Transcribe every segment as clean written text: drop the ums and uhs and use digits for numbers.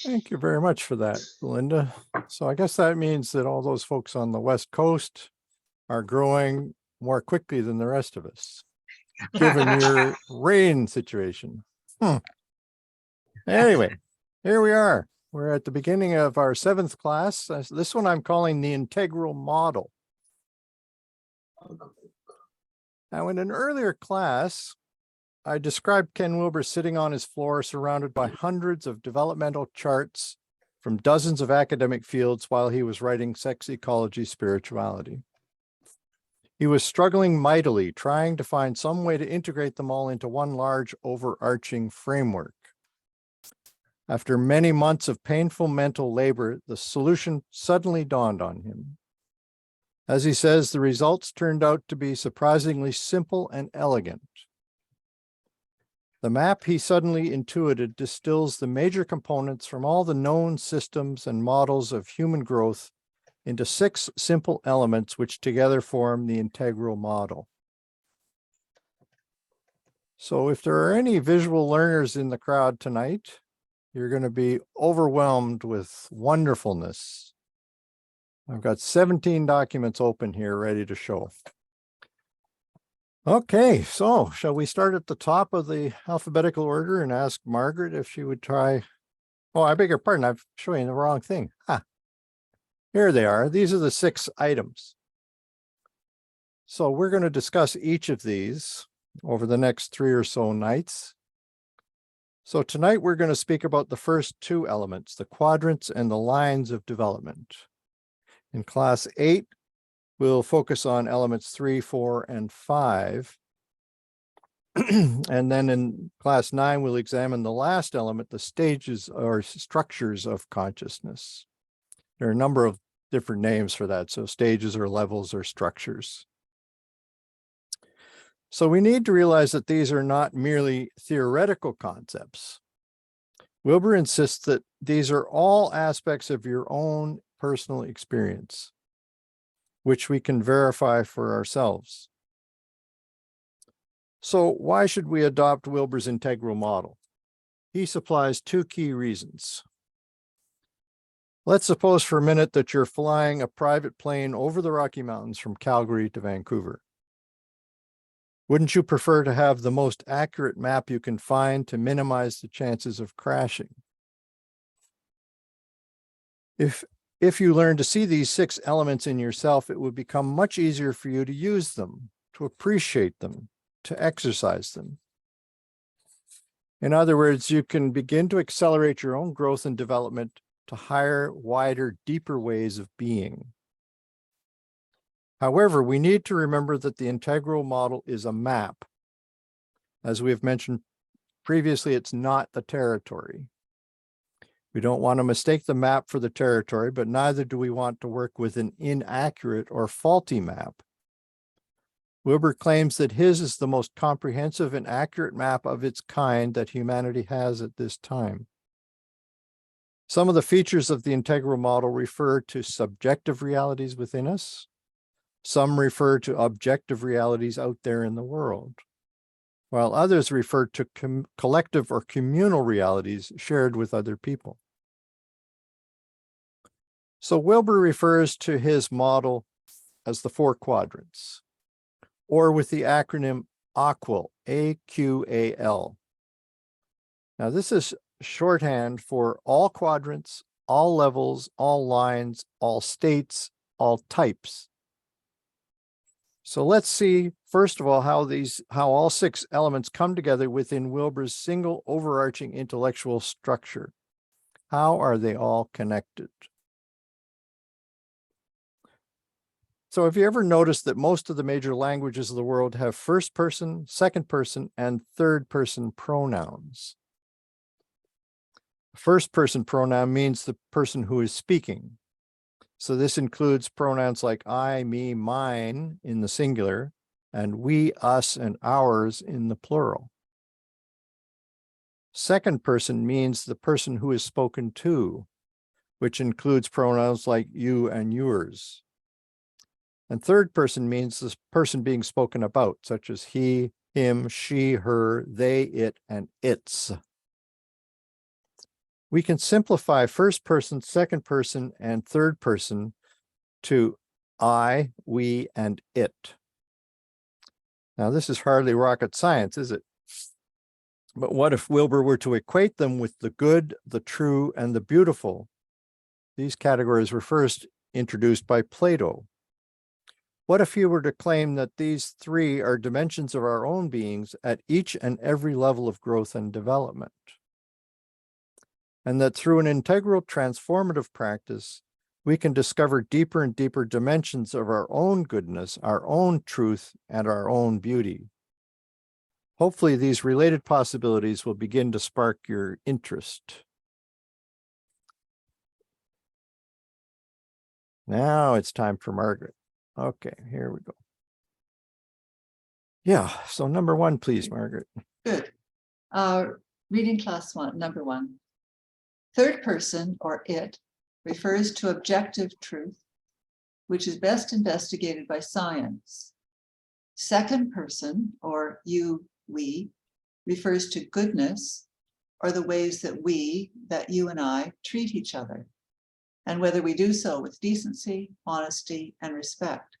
Thank you very much for that, Linda. So I guess that means that all those folks on the West Coast are growing more quickly than the rest of us, given your rain situation. Anyway, here we are. We're at the beginning of our 7th class. This one I'm calling the integral model. Now, in an earlier class, I described Ken Wilbur sitting on his floor surrounded by hundreds of developmental charts from dozens of academic fields while he was writing Sex, Ecology, Spirituality. He was struggling mightily, trying to find some way to integrate them all into one large overarching framework. After many months of painful mental labor, the solution suddenly dawned on him. As he says, the results turned out to be surprisingly simple and elegant. The map he suddenly intuited distills the major components from all the known systems and models of human growth into 6 simple elements which together form the integral model. So if there are any visual learners in the crowd tonight, you're going to be overwhelmed with wonderfulness. I've got 17 documents open here ready to show. Okay, so shall we start at the top of the alphabetical order and ask Margaret if she would try? Oh, I beg your pardon, I'm showing the wrong thing. Here they are. These are the 6 items. So we're going to discuss each of these over the next 3 or so nights. So tonight we're going to speak about the first 2 elements, the quadrants and the lines of development. In class 8, we'll focus on elements 3, 4, and 5. And then in class 9, we'll examine the last element, the stages or structures of consciousness. There are a number of different names for that, so stages or levels or structures. So we need to realize that these are not merely theoretical concepts. Wilbur insists that these are all aspects of your own personal experience, which we can verify for ourselves. So why should we adopt Wilbur's integral model? He supplies 2 key reasons. Let's suppose for a minute that you're flying a private plane over the Rocky Mountains from Calgary to Vancouver. Wouldn't you prefer to have the most accurate map you can find to minimize the chances of crashing? If you learn to see these 6 elements in yourself, it would become much easier for you to use them, to appreciate them, to exercise them. In other words, you can begin to accelerate your own growth and development to higher, wider, deeper ways of being. However, we need to remember that the integral model is a map. As we have mentioned previously, it's not the territory. We don't want to mistake the map for the territory, but neither do we want to work with an inaccurate or faulty map. Wilbur claims that his is the most comprehensive and accurate map of its kind that humanity has at this time. Some of the features of the integral model refer to subjective realities within us. Some refer to objective realities out there in the world, while others refer to collective or communal realities shared with other people. So Wilbur refers to his model as the 4 quadrants, or with the acronym AQUAL, A-Q-A-L. Now this is shorthand for all quadrants, all levels, all lines, all states, all types. So let's see, first of all, how all 6 elements come together within Wilbur's single overarching intellectual structure. How are they all connected? So have you ever noticed that most of the major languages of the world have first person, second person, and third person pronouns? First person pronoun means the person who is speaking. So this includes pronouns like I, me, mine in the singular, and we, us, and ours in the plural. Second person means the person who is spoken to, which includes pronouns like you and yours. And third person means the person being spoken about, such as he, him, she, her, they, it, and its. we can simplify first person, second person, and third person to I, we, and it. Now, this is hardly rocket science, is it? But what if Wilbur were to equate them with the good, the true, and the beautiful? These categories were first introduced by Plato. What if he were to claim that these three are dimensions of our own beings at each and every level of growth and development? And that through an integral transformative practice, we can discover deeper and deeper dimensions of our own goodness, our own truth, and our own beauty. Hopefully, these related possibilities will begin to spark your interest. Now it's time for Margaret. Okay, here we go. Yeah, so number one, please, Margaret. Good. Reading class number one. Third person, or it, refers to objective truth, which is best investigated by science. Second person, or you, we, refers to goodness, or the ways that you and I treat each other, and whether we do so with decency, honesty, and respect.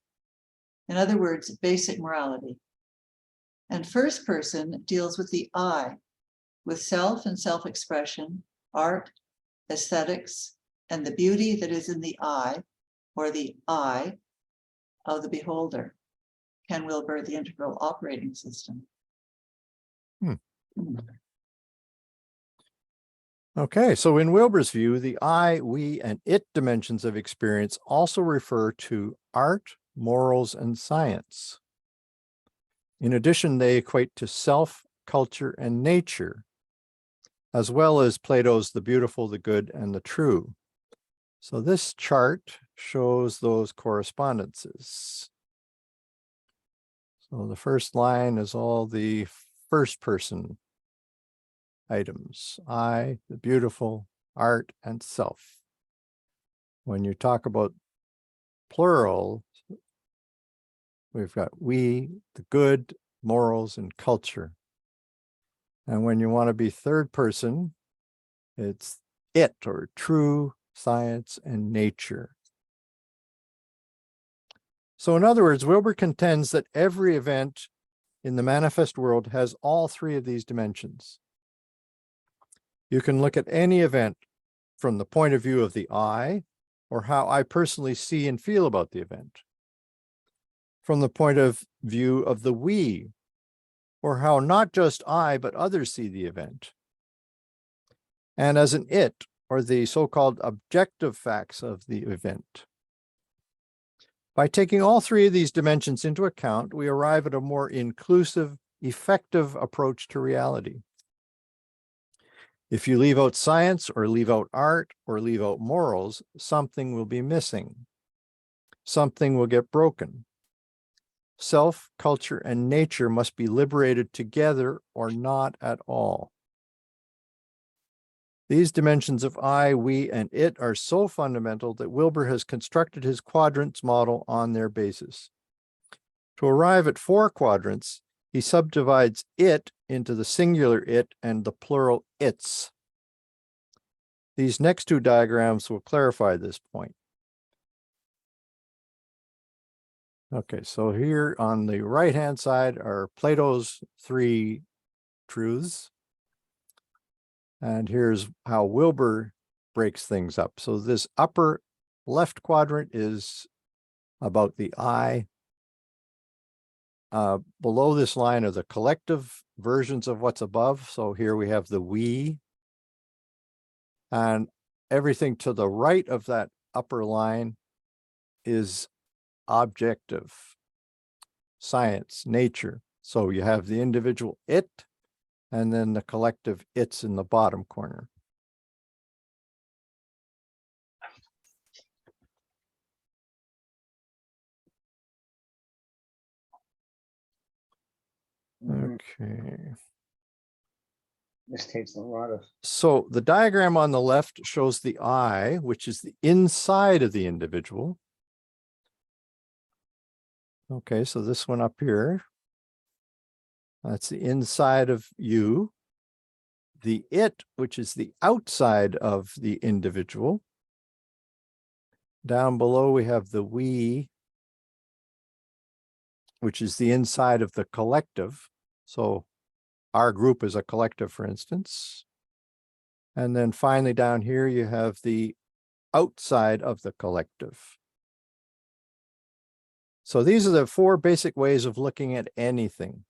In other words, basic morality. And first person deals with the I, with self and self-expression, art, aesthetics, and the beauty that is in the eye, or the I, of the beholder. Ken Wilber, The Integral Operating System. Okay, so in Wilbur's view, the I, we, and it dimensions of experience also refer to art, morals, and science. In addition, they equate to self, culture, and nature, as well as Plato's the beautiful, the good, and the true. So this chart shows those correspondences. So the first line is all the first person items, I, the beautiful, art, and self. When you talk about plural, we've got we, the good, morals, and culture. And when you want to be third person, it's it, or true, science, and nature. So in other words, Wilbur contends that every event in the manifest world has all three of these dimensions. You can look at any event from the point of view of the I, or how I personally see and feel about the event. From the point of view of the we, or how not just I, but others see the event. And as an it, or the so-called objective facts of the event. By taking all three of these dimensions into account, we arrive at a more inclusive, effective approach to reality. If you leave out science, or leave out art, or leave out morals, something will be missing. Something will get broken. Self, culture, and nature must be liberated together or not at all. These dimensions of I, we, and it are so fundamental that Wilbur has constructed his quadrants model on their basis. To arrive at 4 quadrants, he subdivides it into the singular it and the plural its. These next 2 diagrams will clarify this point. Okay, so here on the right-hand side are Plato's 3 truths. And here's how Wilbur breaks things up. So this upper left quadrant is about the I. Below this line are the collective versions of what's above. So here we have the we. And everything to the right of that upper line is objective, science, nature. So you have the individual it, and then the collective it's in the bottom corner. Okay. This takes a lot of. So the diagram on the left shows the I, which is the inside of the individual. Okay, so this one up here, that's the inside of you. the it, which is the outside of the individual. Down below, we have the we, which is the inside of the collective. So our group is a collective, for instance. And then finally down here, you have the outside of the collective. So these are the four basic ways of looking at anything.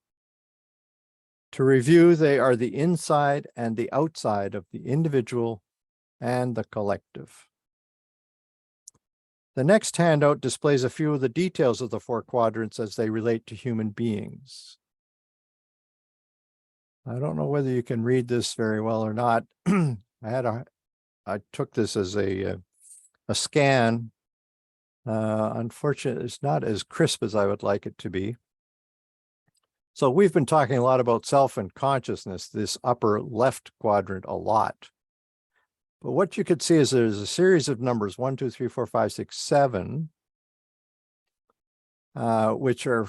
To review, they are the inside and the outside of the individual and the collective. The next handout displays a few of the details of the four quadrants as they relate to human beings. I don't know whether you can read this very well or not. I took this as a scan. Unfortunately, it's not as crisp as I would like it to be. So we've been talking a lot about self and consciousness, this upper left quadrant a lot. But what you could see is there's a series of numbers, 1, 2, 3, 4, 5, 6, 7, which are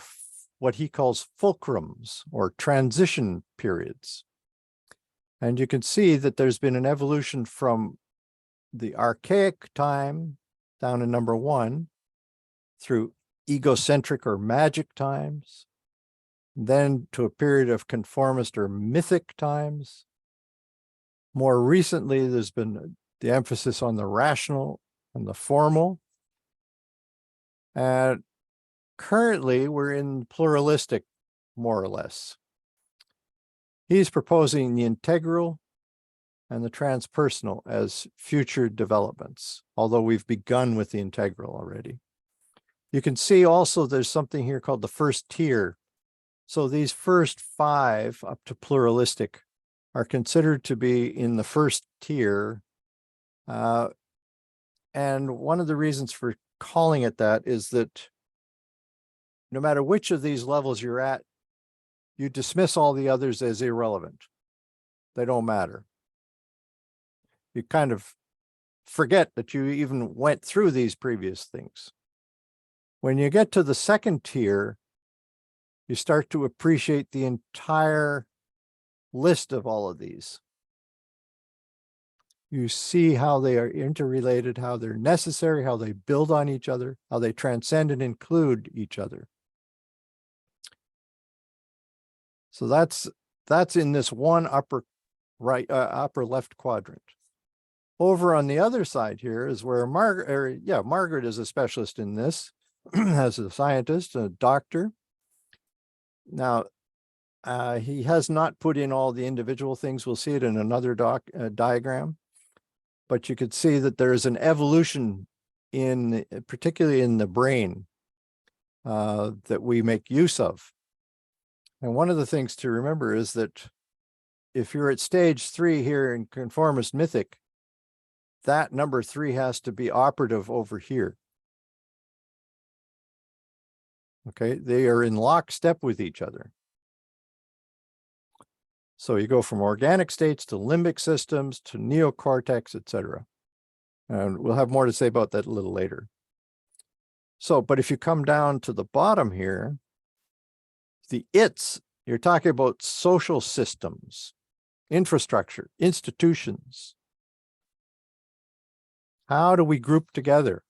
what he calls fulcrums or transition periods. And you can see that there's been an evolution from the archaic time down in number 1 through egocentric or magic times, then to a period of conformist or mythic times. More recently, there's been the emphasis on the rational and the formal. And currently, we're in pluralistic, more or less. He's proposing the integral and the transpersonal as future developments, although we've begun with the integral already. You can see also there's something here called the first tier. So these first 5 up to pluralistic are considered to be in the first tier. And one of the reasons for calling it that is that no matter which of these levels you're at, you dismiss all the others as irrelevant. They don't matter. You kind of forget that you even went through these previous things. When you get to the second tier, you start to appreciate the entire list of all of these. You see how they are interrelated, how they're necessary, how they build on each other, how they transcend and include each other. So that's in this one upper left quadrant. Over on the other side here is where Margaret is a specialist in this, as a scientist, a doctor. Now, he has not put in all the individual things. We'll see it in another diagram. But you could see that there is an evolution particularly in the brain, that we make use of. And one of the things to remember is that if you're at stage 3 here in conformist mythic, that number 3 has to be operative over here. Okay, they are in lockstep with each other. So you go from organic states to limbic systems to neocortex, etc. And we'll have more to say about that a little later. So, but if you come down to the bottom here, the its, you're talking about social systems, infrastructure, institutions. How do we group together?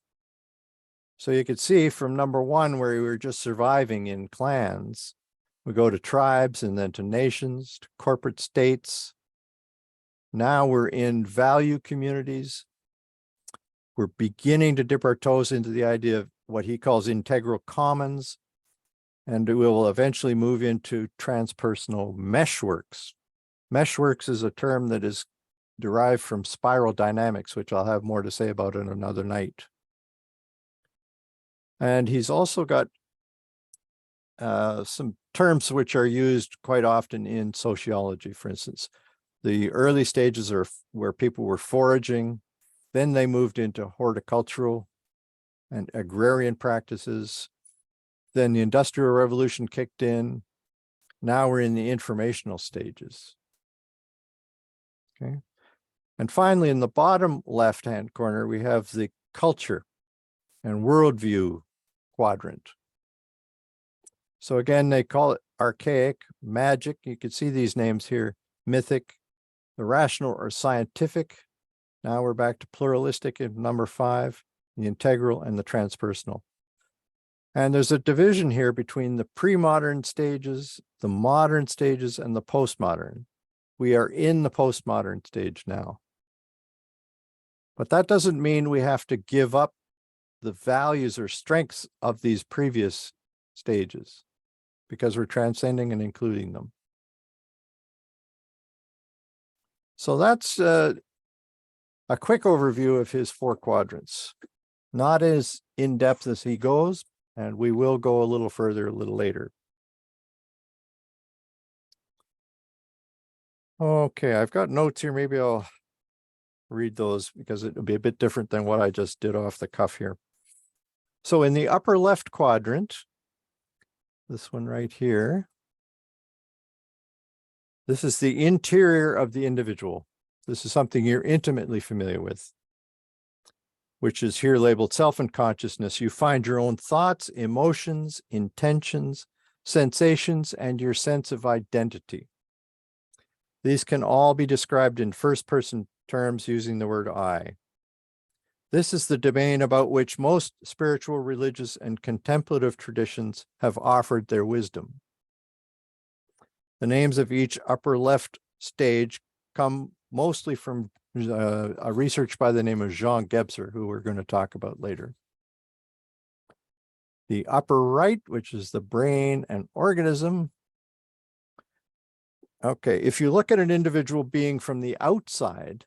So you could see from number 1, where we were just surviving in clans, we go to tribes and then to nations, to corporate states. Now we're in value communities. We're beginning to dip our toes into the idea of what he calls integral commons. And we will eventually move into transpersonal meshworks. Meshworks is a term that is derived from spiral dynamics, which I'll have more to say about in another night. And he's also got some terms which are used quite often in sociology. For instance, the early stages are where people were foraging, then they moved into horticultural and agrarian practices. Then the Industrial Revolution kicked in. Now we're in the informational stages. Okay. And finally, in the bottom left-hand corner, we have the culture and worldview quadrant. So again, they call it archaic, magic. You can see these names here, mythic, the rational or scientific. Now we're back to pluralistic in number 5, the integral and the transpersonal. And there's a division here between the pre-modern stages, the modern stages, and the postmodern. We are in the postmodern stage now. But that doesn't mean we have to give up the values or strengths of these previous stages, because we're transcending and including them. So that's a quick overview of his 4 quadrants. Not as in-depth as he goes, and we will go a little further a little later. Okay, I've got notes here. Maybe I'll read those because it'll be a bit different than what I just did off the cuff here. So in the upper left quadrant, this one right here, this is the interior of the individual. This is something you're intimately familiar with, which is here labeled self and consciousness. You find your own thoughts, emotions, intentions, sensations, and your sense of identity. These can all be described in first-person terms using the word I. This is the domain about which most spiritual, religious, and contemplative traditions have offered their wisdom. The names of each upper left stage come mostly from a research by the name of Jean Gebser, who we're going to talk about later. The upper right, which is the brain and organism. Okay, if you look at an individual being from the outside,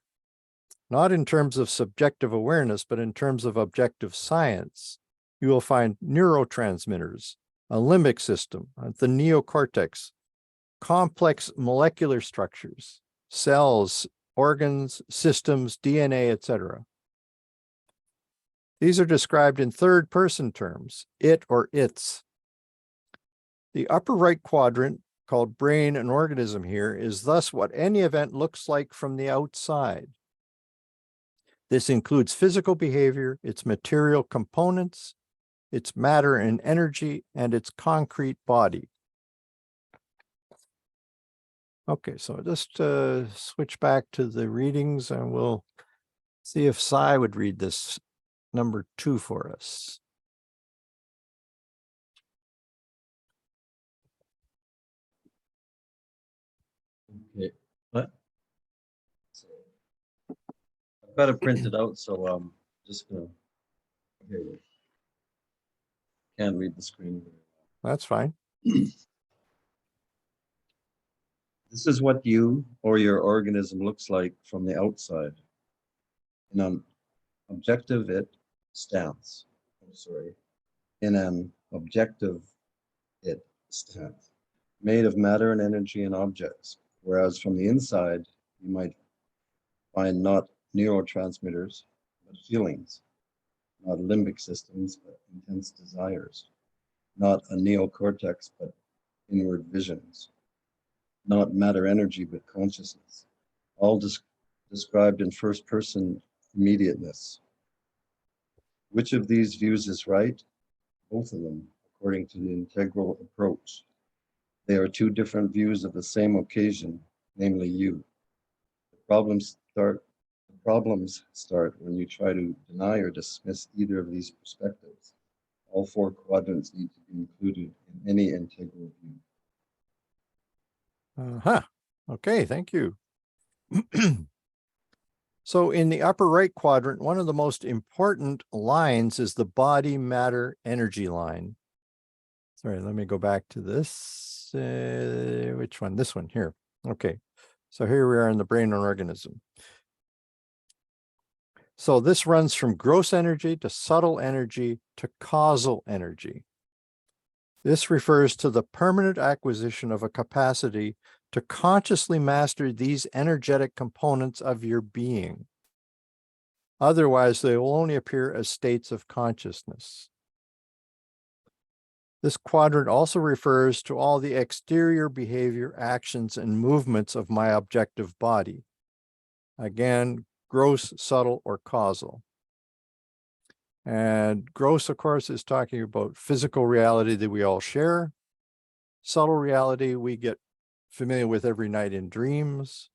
not in terms of subjective awareness, but in terms of objective science, you will find neurotransmitters, a limbic system, the neocortex, complex molecular structures, cells, organs, systems, DNA, etc. These are described in third-person terms, it or its. The upper right quadrant, called brain and organism here, is thus what any event looks like from the outside. This includes physical behavior, its material components, its matter and energy, and its concrete body. Okay, so just switch back to the readings and we'll see if Cy would read this number 2 for us. Okay, what? I've got it printed out, so I'm just gonna. Here it is. Can't read the screen. That's fine. This is what you or your organism looks like from the outside. In an objective it stance. I'm sorry. In an objective it stance. Made of matter and energy and objects. Whereas from the inside, you might find not neurotransmitters, but feelings. Not limbic systems, but intense desires. Not a neocortex, but inward visions. Not matter energy, but consciousness. All described in first-person immediateness. Which of these views is right? Both of them, according to the integral approach. They are 2 different views of the same occasion, namely you. The problems start when you try to deny or dismiss either of these perspectives. All 4 quadrants need to be included in any integral view. Okay, thank you. So in the upper right quadrant, one of the most important lines is the body matter energy line. Sorry, let me go back to this. Which one? This one here. Okay, so here we are in the brain and organism. So this runs from gross energy to subtle energy to causal energy. This refers to the permanent acquisition of a capacity to consciously master these energetic components of your being. Otherwise, they will only appear as states of consciousness. This quadrant also refers to all the exterior behavior, actions, and movements of my objective body. Again, gross, subtle, or causal. And gross, of course, is talking about physical reality that we all share. Subtle reality we get familiar with every night in dreams.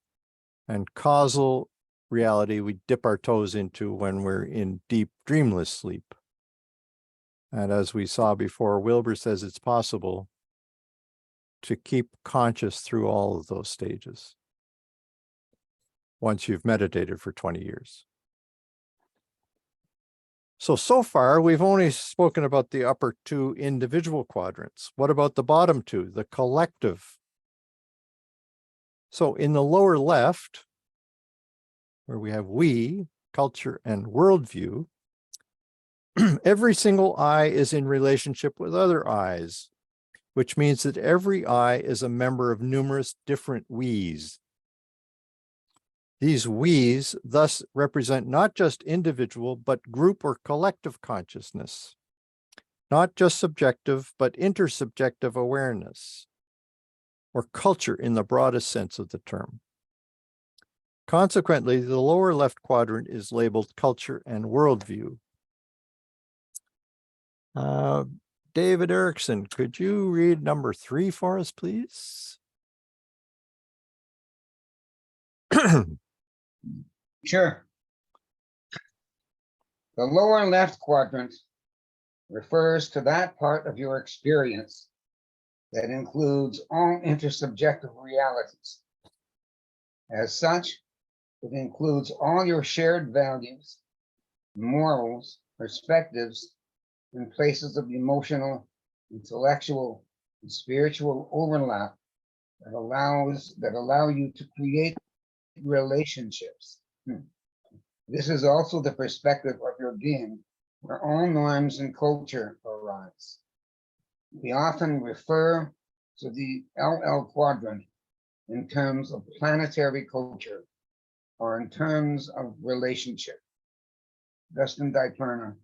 And causal reality, we dip our toes into when we're in deep dreamless sleep. And as we saw before, Wilbur says it's possible to keep conscious through all of those stages once you've meditated for 20 years. So far, we've only spoken about the upper two individual quadrants. What about the bottom two, the collective? So in the lower left, where we have we, culture, and worldview, every single I is in relationship with other I's, which means that every I is a member of numerous different we's. These we's thus represent not just individual, but group or collective consciousness, not just subjective, but intersubjective awareness, or culture in the broadest sense of the term. Consequently, the lower left quadrant is labeled culture and worldview. David Erickson, could you read number 3 for us, please? Sure. The lower left quadrant refers to that part of your experience that includes all intersubjective realities. As such, it includes all your shared values, morals, perspectives, and places of emotional, intellectual, and spiritual overlap that allow you to create relationships. This is also the perspective of your being, where all norms and culture arise. We often refer to the LL quadrant in terms of planetary culture or in terms of relationship. Dustin Diperna,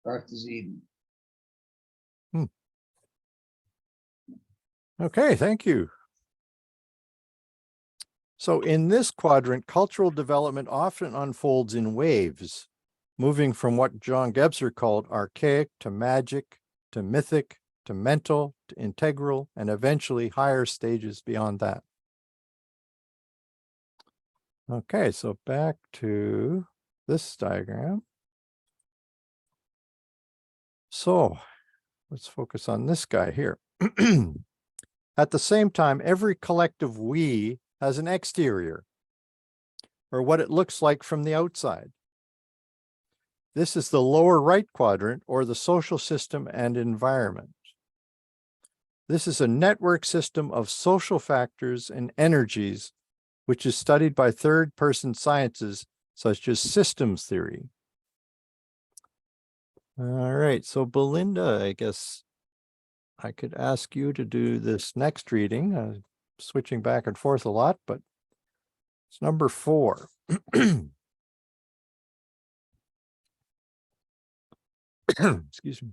Earth is Eden. Okay, thank you. So in this quadrant, cultural development often unfolds in waves, moving from what John Gebser called archaic to magic, to mythic, to mental, to integral, and eventually higher stages beyond that. Okay, so back to this diagram. So let's focus on this guy here. At the same time, every collective we has an exterior, or what it looks like from the outside. This is the lower right quadrant, or the social system and environment. This is a network system of social factors and energies, which is studied by third-person sciences such as systems theory. All right, so Belinda, I guess I could ask you to do this next reading, switching back and forth a lot, but it's number 4. Excuse me.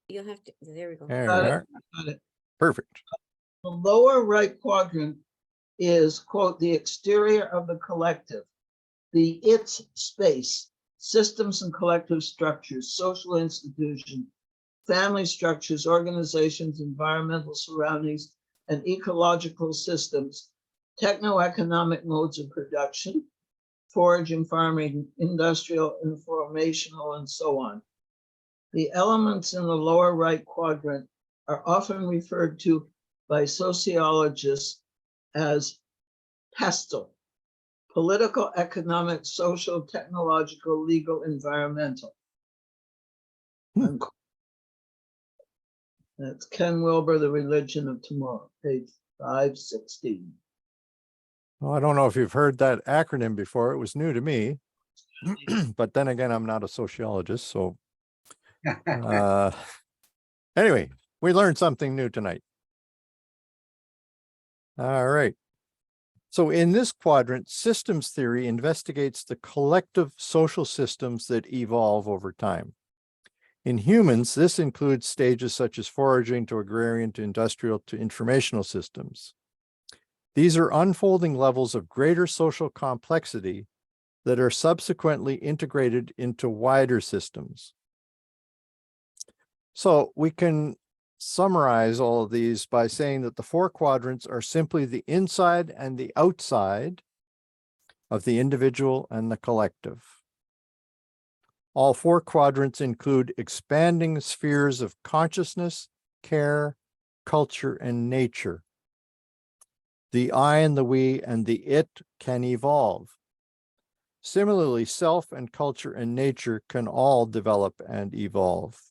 You'll have to, there we go. There Got we it. are. Got it. Perfect. The lower right quadrant is, quote, the exterior of the collective, the its space, systems and collective structures, social institutions, family structures, organizations, environmental surroundings, and ecological systems, techno-economic modes of production, foraging, farming, industrial, informational, and so on. The elements in the lower right quadrant are often referred to by sociologists as PESTLE: political, economic, social, technological, legal, environmental. That's Ken Wilber, The Religion of Tomorrow, page 516. Well, I don't know if you've heard that acronym before. It was new to me. But then again, I'm not a sociologist. So anyway, we learned something new tonight. All right. So in this quadrant, systems theory investigates the collective social systems that evolve over time. In humans, this includes stages such as foraging to agrarian to industrial to informational systems. These are unfolding levels of greater social complexity that are subsequently integrated into wider systems. So we can summarize all of these by saying that the four quadrants are simply the inside and the outside of the individual and the collective. All four quadrants include expanding spheres of consciousness, care, culture, and nature. The I and the we and the it can evolve. Similarly, self and culture and nature can all develop and evolve.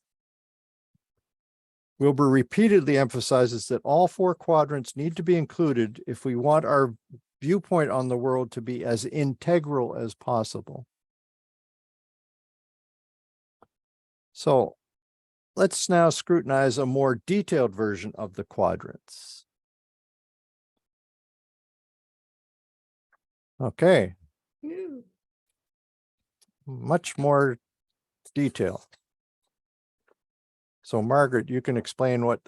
Wilbur repeatedly emphasizes that all four quadrants need to be included if we want our viewpoint on the world to be as integral as possible. So let's now scrutinize a more detailed version of the quadrants. Okay, Phew. much more detail. So Margaret, you can explain what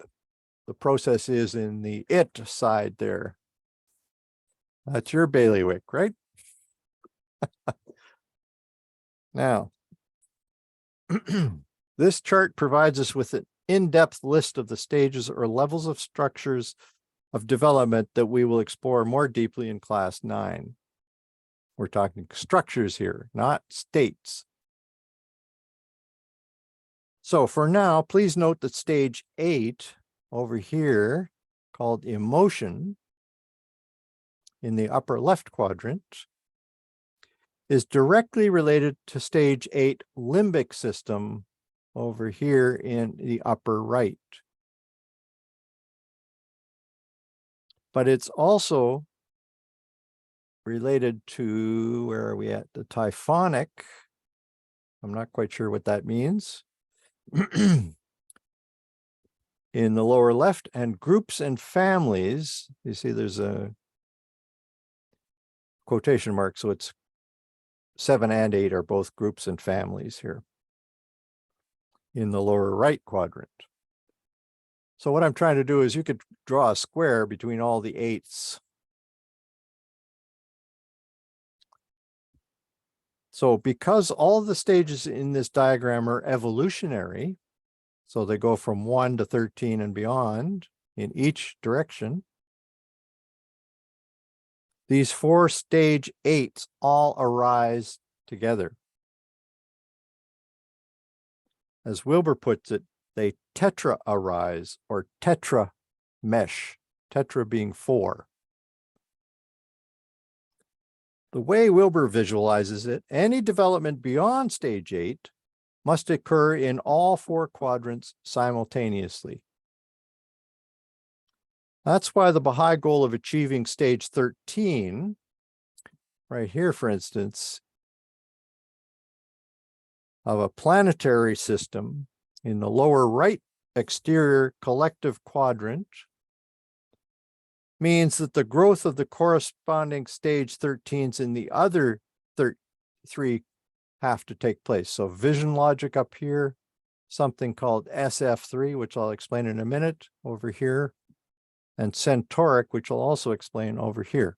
the process is in the it side there. That's your bailiwick, right? Now, this chart provides us with an in-depth list of the stages or levels of structures of development that we will explore more deeply in class 9. We're talking structures here, not states. So for now, please note that stage 8 over here, called emotion, in the upper left quadrant, is directly related to stage 8 limbic system over here in the upper right. But it's also related to, where are we at? The typhonic. I'm not quite sure what that means. In the lower left, and groups and families, you see there's a quotation mark, so it's 7 and 8 are both groups and families here in the lower right quadrant. So what I'm trying to do is you could draw a square between all the 8s. So because all the stages in this diagram are evolutionary, so they go from 1 to 13 and beyond in each direction, these 4 stage 8s all arise together. As Wilbur puts it, they tetra arise, or tetra mesh, tetra being 4. The way Wilbur visualizes it, any development beyond stage 8 must occur in all 4 quadrants simultaneously. That's why the Baha'i goal of achieving stage 13, right here, for instance, of a planetary system in the lower right exterior collective quadrant, means that the growth of the corresponding stage 13s in the other 3 have to take place. So vision logic up here, something called SF3, which I'll explain in a minute over here, and centauric, which I'll also explain over here.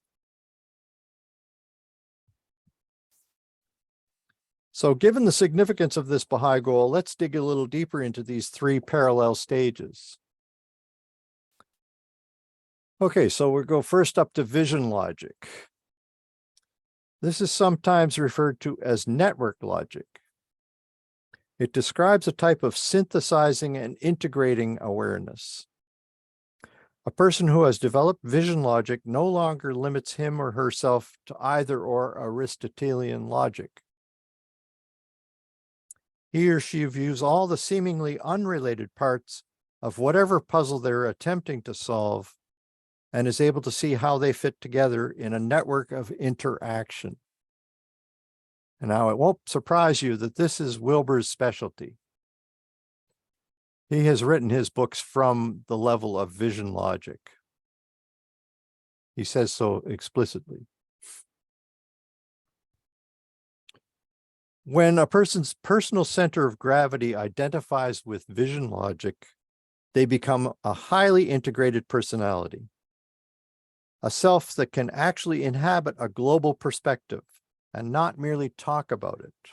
So given the significance of this Baha'i goal, let's dig a little deeper into these 3 parallel stages. Okay, so we'll go first up to vision logic. This is sometimes referred to as network logic. It describes a type of synthesizing and integrating awareness. A person who has developed vision logic no longer limits him or herself to either or Aristotelian logic. He or she views all the seemingly unrelated parts of whatever puzzle they're attempting to solve and is able to see how they fit together in a network of interaction. And now it won't surprise you that this is Wilbur's specialty. He has written his books from the level of vision logic. He says so explicitly. When a person's personal center of gravity identifies with vision logic, they become a highly integrated personality, a self that can actually inhabit a global perspective and not merely talk about it.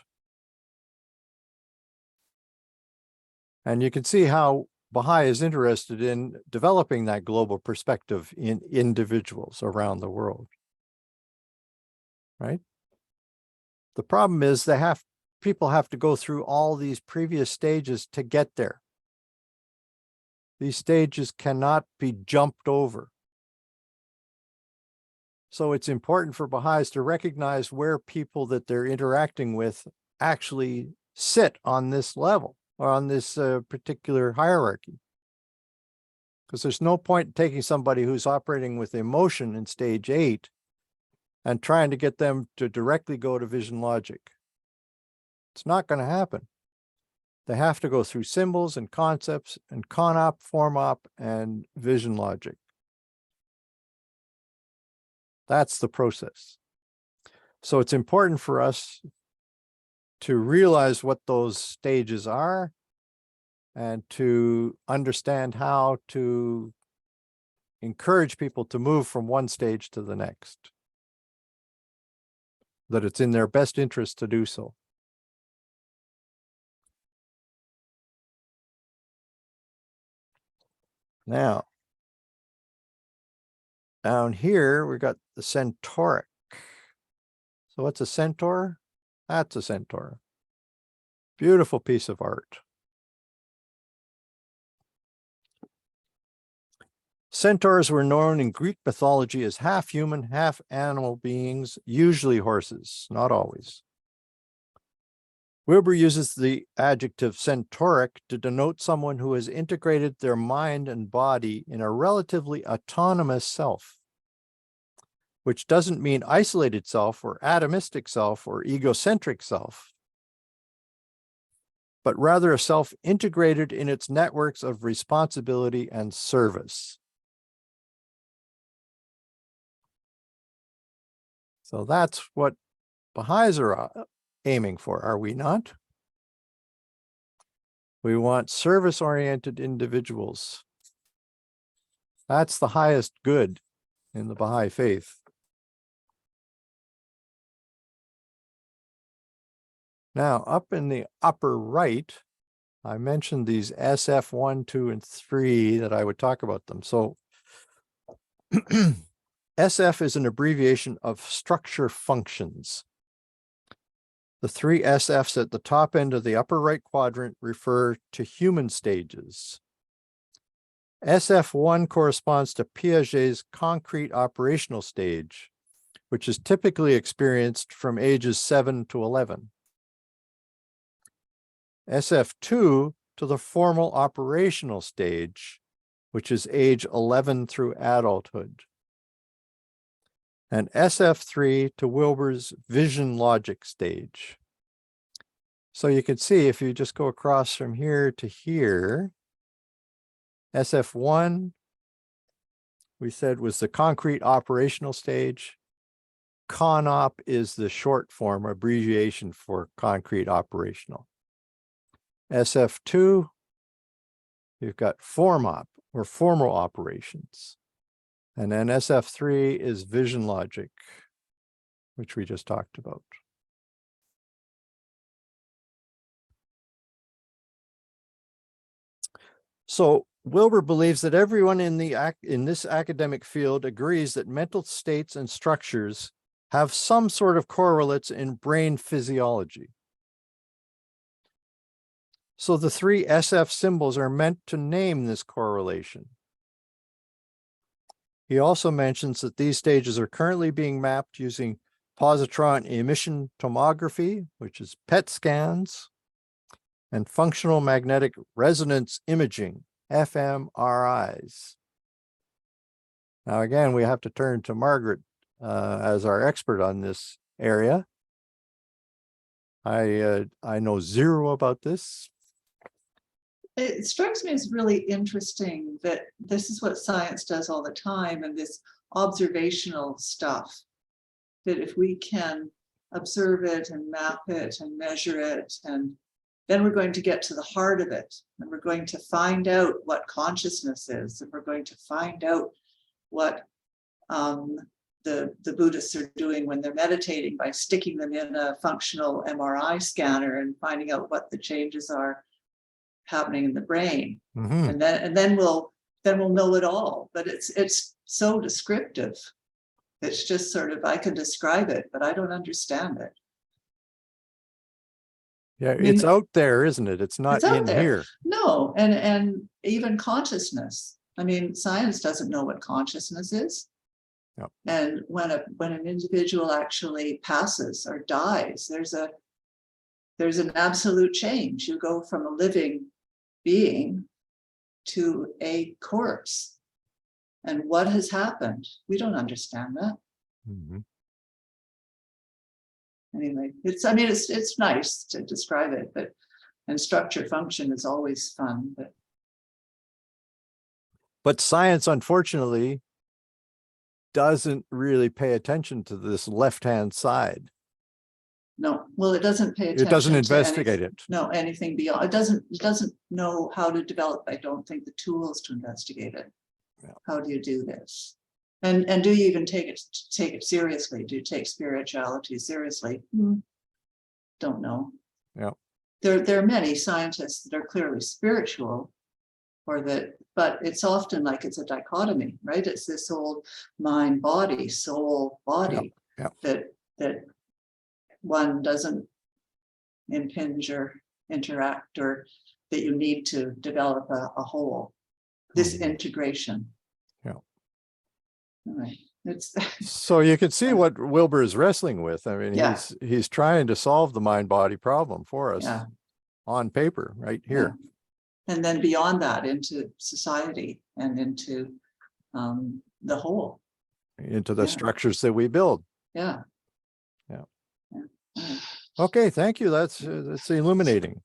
And you can see how Baha'i is interested in developing that global perspective in individuals around the world. Right? The problem is people have to go through all these previous stages to get there. These stages cannot be jumped over. So it's important for Baha'is to recognize where people that they're interacting with actually sit on this level or on this particular hierarchy. Because there's no point in taking somebody who's operating with emotion in stage 8 and trying to get them to directly go to vision logic. It's not going to happen. They have to go through symbols and concepts and con-op, form-op, and vision logic. That's the process. So it's important for us to realize what those stages are and to understand how to encourage people to move from one stage to the next. That it's in their best interest to do so. Now, down here, we got the centauric. So what's a centaur? That's a centaur. Beautiful piece of art. Centaurs were known in Greek mythology as half human, half animal beings, usually horses, not always. Wilbur uses the adjective centauric to denote someone who has integrated their mind and body in a relatively autonomous self, which doesn't mean isolated self or atomistic self or egocentric self, but rather a self integrated in its networks of responsibility and service. So that's what Baha'is are aiming for, are we not? We want service-oriented individuals. That's the highest good in the Baha'i faith. Now, up in the upper right, I mentioned these SF1, 2, and 3 that I would talk about them. So SF is an abbreviation of structure functions. The 3 SFs at the top end of the upper right quadrant refer to human stages. SF1 corresponds to Piaget's concrete operational stage, which is typically experienced from ages 7 to 11. SF2 to the formal operational stage, which is age 11 through adulthood. And SF3 to Wilbur's vision logic stage. So you can see if you just go across from here to here, SF1, we said was the concrete operational stage. CONOP is the short form abbreviation for concrete operational. SF2, you've got FORMOP or formal operations. And then SF3 is vision logic, which we just talked about. So Wilbur believes that everyone in this academic field agrees that mental states and structures have some sort of correlates in brain physiology. So the 3 SF symbols are meant to name this correlation. He also mentions that these stages are currently being mapped using positron emission tomography, which is PET scans, and functional magnetic resonance imaging, fMRIs. Now, again, we have to turn to Margaret as our expert on this area. I know zero about this. It strikes me as really interesting that this is what science does all the time, and this observational stuff, that if we can observe it and map it and measure it, and then we're going to get to the heart of it, and we're going to find out what consciousness is, and we're going to find out what the Buddhists are doing when they're meditating by sticking them in a functional MRI scanner and finding out what the changes are. happening in the brain. Mhm. And then we'll know it all. But it's so descriptive. It's just sort of, I can describe it, but I don't understand it. Yeah, mean, it's out there, isn't it? It's not It's out in there. here. No, and even consciousness. I mean, science doesn't know what consciousness is. Yep. And when an individual actually passes or dies, there's an absolute change. You go from a living being to a corpse. And what has happened? We don't understand that. Mhm. Anyway, it's nice to describe it, but and structure function is always fun, But science, unfortunately, doesn't really pay attention to this left-hand side. no, well, it doesn't pay attention. It doesn't to investigate it. No, anything beyond. It doesn't know how to develop, I don't think, the tools to investigate it. Yeah. How do you do this? And do you even take it seriously? Do you take spirituality seriously? Don't know. Yeah. There are many scientists that are clearly spiritual, but it's often like it's a dichotomy, right? It's this old mind, body, soul, body Yeah. that one doesn't impinge or interact, or that you need to develop a whole. This integration. Yeah. All right. It's So you can see what Wilbur is wrestling with. I mean, Yeah. he's trying to solve the mind-body problem for us Yeah. on paper right here. And then beyond that into society and into the whole. Into the Yeah. structures that we build. Yeah. Yeah. Yeah. All right. Okay, thank you. That's illuminating.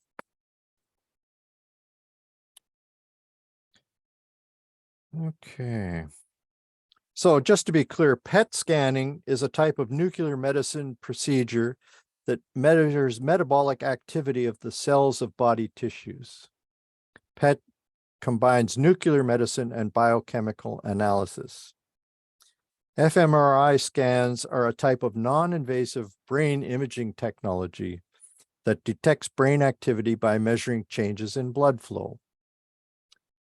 Okay. So just to be clear, PET scanning is a type of nuclear medicine procedure that measures metabolic activity of the cells of body tissues. PET combines nuclear medicine and biochemical analysis. fMRI scans are a type of non-invasive brain imaging technology that detects brain activity by measuring changes in blood flow.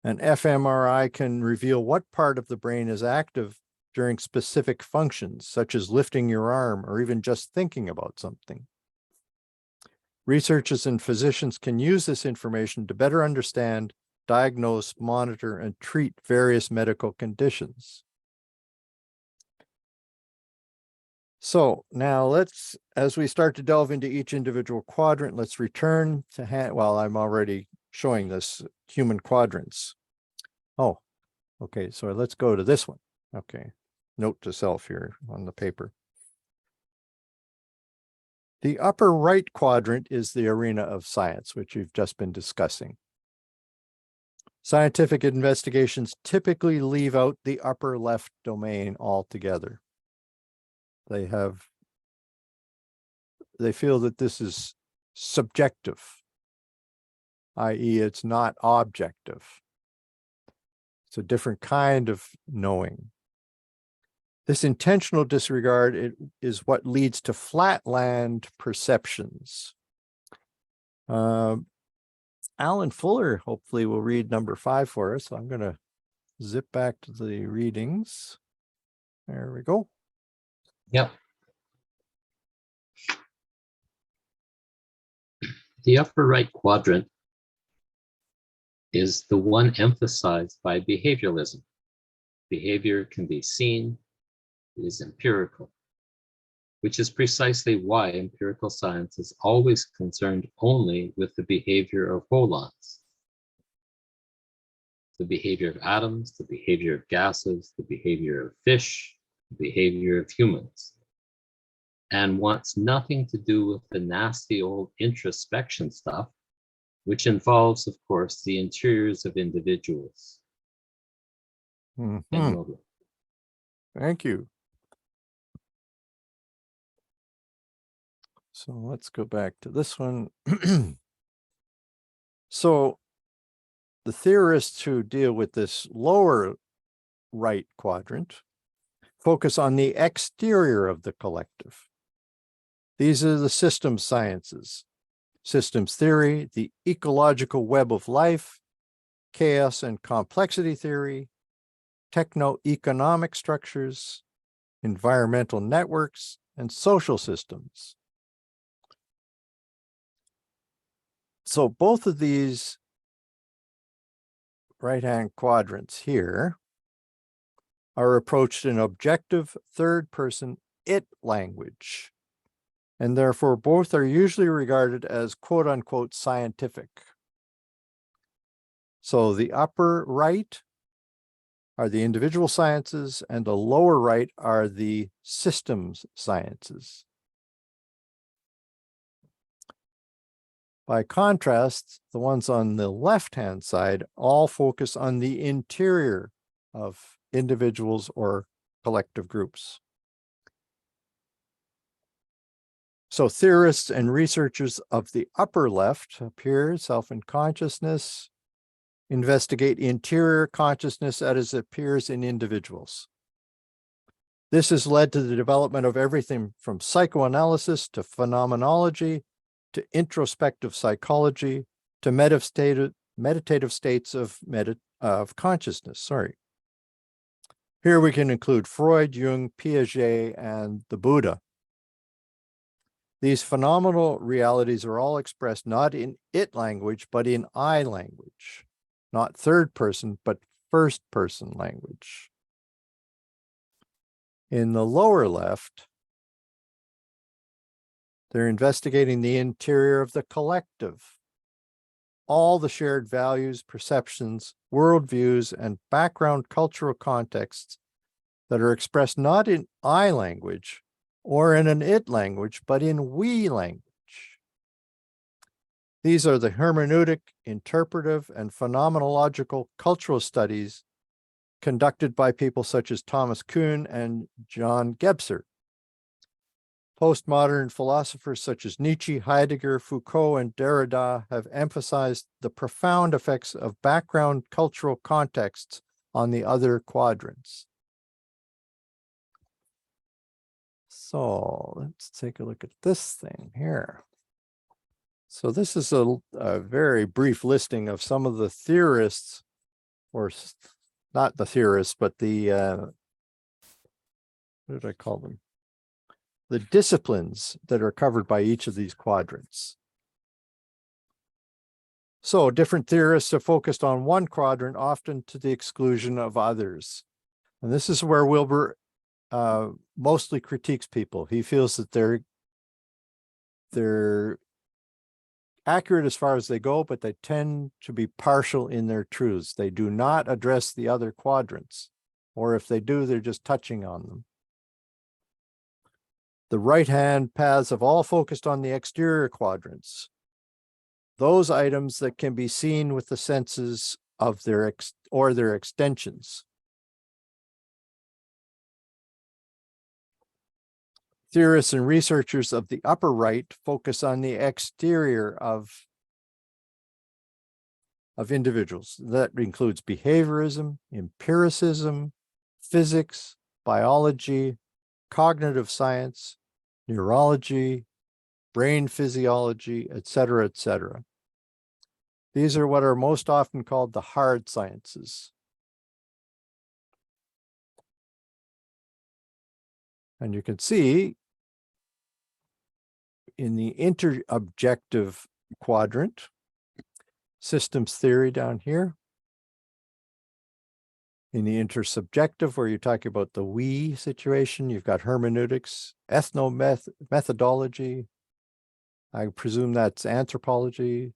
An fMRI can reveal what part of the brain is active during specific functions, such as lifting your arm or even just thinking about something. Researchers and physicians can use this information to better understand, diagnose, monitor, and treat various medical conditions. So now as we start to delve into each individual quadrant, let's return to well, I'm already showing this human quadrants. Oh, okay. So let's go to this one. Okay. Note to self here on the paper. The upper right quadrant is the arena of science, which you've just been discussing. Scientific investigations typically leave out the upper left domain altogether. They feel that this is subjective, i.e., it's not objective. It's a different kind of knowing. This intentional disregard is what leads to flatland perceptions. Alan Fuller hopefully will read number 5 for us. So I'm going to zip back to the readings. There we go. Yep. The upper right quadrant is the one emphasized by behavioralism. Behavior can be seen, it is empirical, which is precisely why empirical science is always concerned only with the behavior of holons. The behavior of atoms, the behavior of gases, the behavior of fish, the behavior of humans, and wants nothing to do with the nasty old introspection stuff, which involves, of course, the interiors of individuals. Mm-hmm. Thank you. So let's go back to this one. So the theorists who deal with this lower right quadrant focus on the exterior of the collective. These are the system sciences. systems theory, the ecological web of life, chaos and complexity theory, techno-economic structures, environmental networks, and social systems. So both of these right-hand quadrants here are approached in objective third-person it language, and therefore both are usually regarded as quote-unquote scientific. So the upper right are the individual sciences, and the lower right are the systems sciences. By contrast, the ones on the left-hand side all focus on the interior of individuals or collective groups. So theorists and researchers of the upper left up here, self and consciousness, investigate interior consciousness as it appears in individuals. This has led to the development of everything from psychoanalysis to phenomenology, to introspective psychology, to meditative states of consciousness. Here we can include Freud, Jung, Piaget, and the Buddha. These phenomenal realities are all expressed not in it language, but in I language, not third person, but first person language. In the lower left, they're investigating the interior of the collective, all the shared values, perceptions, worldviews, and background cultural contexts that are expressed not in I language or in an it language, but in we language. These are the hermeneutic, interpretive, and phenomenological cultural studies conducted by people such as Thomas Kuhn and John Gebser. Postmodern philosophers such as Nietzsche, Heidegger, Foucault, and Derrida have emphasized the profound effects of background cultural contexts on the other quadrants. So let's take a look at this thing here. So this is a very brief listing of some of the theorists, or not the theorists, but the, what did I call them? The disciplines that are covered by each of these quadrants. So different theorists are focused on one quadrant, often to the exclusion of others. And this is where Wilbur mostly critiques people. He feels that they're accurate as far as they go, but they tend to be partial in their truths. They do not address the other quadrants, or if they do, they're just touching on them. The right-hand paths have all focused on the exterior quadrants, those items that can be seen with the senses of their extensions. Theorists and researchers of the upper right focus on the exterior of individuals. That includes behaviorism, empiricism, physics, biology, cognitive science, neurology, brain physiology, etc., etc. These are what are most often called the hard sciences. And you can see in the interobjective quadrant, systems theory down here. In the intersubjective, where you're talking about the we situation, you've got hermeneutics, ethnomethodology. I presume that's anthropology.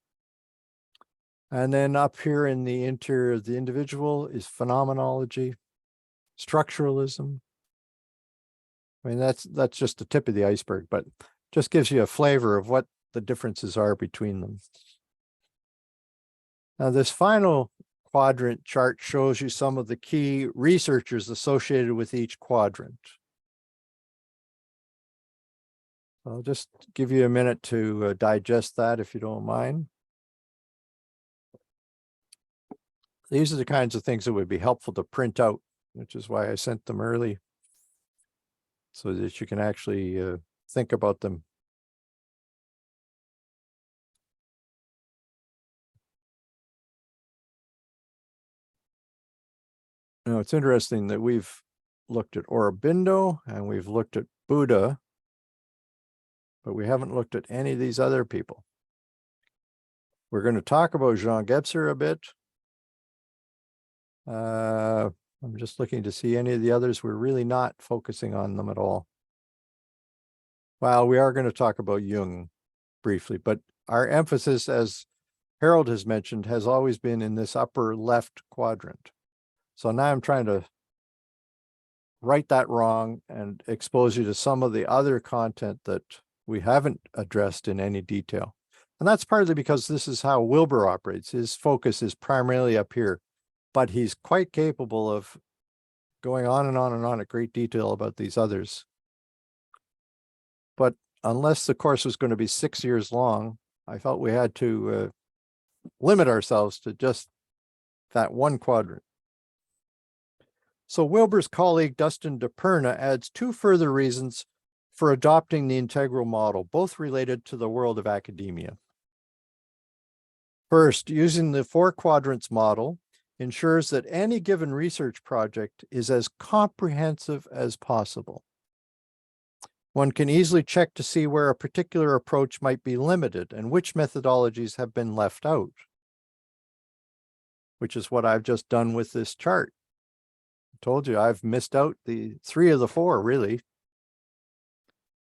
And then up here in the interior of the individual is phenomenology, structuralism. I mean, that's just the tip of the iceberg, but just gives you a flavor of what the differences are between them. Now, this final quadrant chart shows you some of the key researchers associated with each quadrant. I'll just give you a minute to digest that if you don't mind. These are the kinds of things that would be helpful to print out, which is why I sent them early, so that you can actually think about them. Now, it's interesting that we've looked at Aurobindo and we've looked at Buddha, but we haven't looked at any of these other people. We're going to talk about Jean Gebser a bit. I'm just looking to see any of the others. We're really not focusing on them at all. Well, we are going to talk about Jung briefly, but our emphasis, as Harold has mentioned, has always been in this upper left quadrant. So now I'm trying to right that wrong and expose you to some of the other content that we haven't addressed in any detail. And that's partly because this is how Wilbur operates. His focus is primarily up here, but he's quite capable of going on and on and on at great detail about these others. But unless the course was going to be 6 years long, I felt we had to limit ourselves to just that one quadrant. So Wilbur's colleague Dustin DePerna adds two further reasons for adopting the integral model, both related to the world of academia. First, using the 4 quadrants model ensures that any given research project is as comprehensive as possible. One can easily check to see where a particular approach might be limited and which methodologies have been left out, which is what I've just done with this chart. I told you I've missed out the 3 of the 4, really.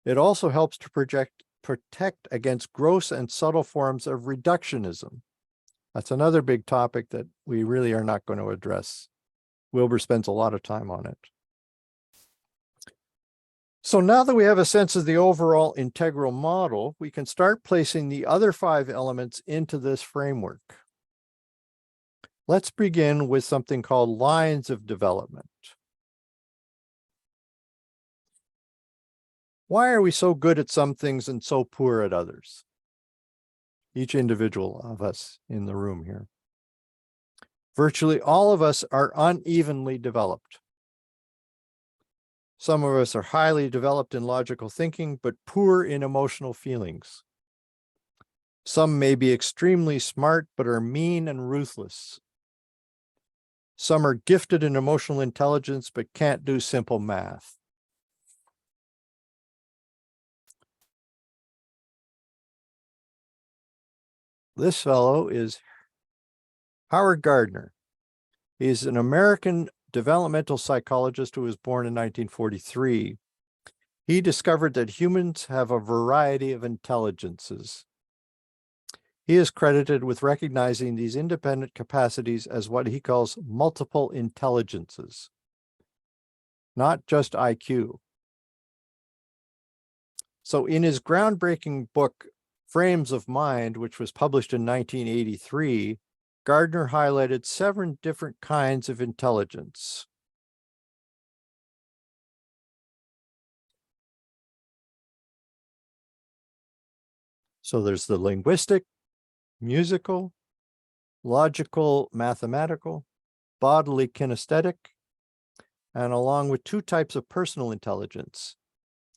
It also helps to protect against gross and subtle forms of reductionism. That's another big topic that we really are not going to address. Wilbur spends a lot of time on it. So now that we have a sense of the overall integral model, we can start placing the other 5 elements into this framework. Let's begin with something called lines of development. Why are we so good at some things and so poor at others? Each individual of us in the room here. Virtually all of us are unevenly developed. Some of us are highly developed in logical thinking, but poor in emotional feelings. Some may be extremely smart, but are mean and ruthless. Some are gifted in emotional intelligence, but can't do simple math. This fellow is Howard Gardner. He's an American developmental psychologist who was born in 1943. He discovered that humans have a variety of intelligences. He is credited with recognizing these independent capacities as what he calls multiple intelligences, not just IQ. So in his groundbreaking book, Frames of Mind, which was published in 1983, Gardner highlighted 7 different kinds of intelligence. So there's the linguistic, musical, logical, mathematical, bodily kinesthetic, and along with 2 types of personal intelligence,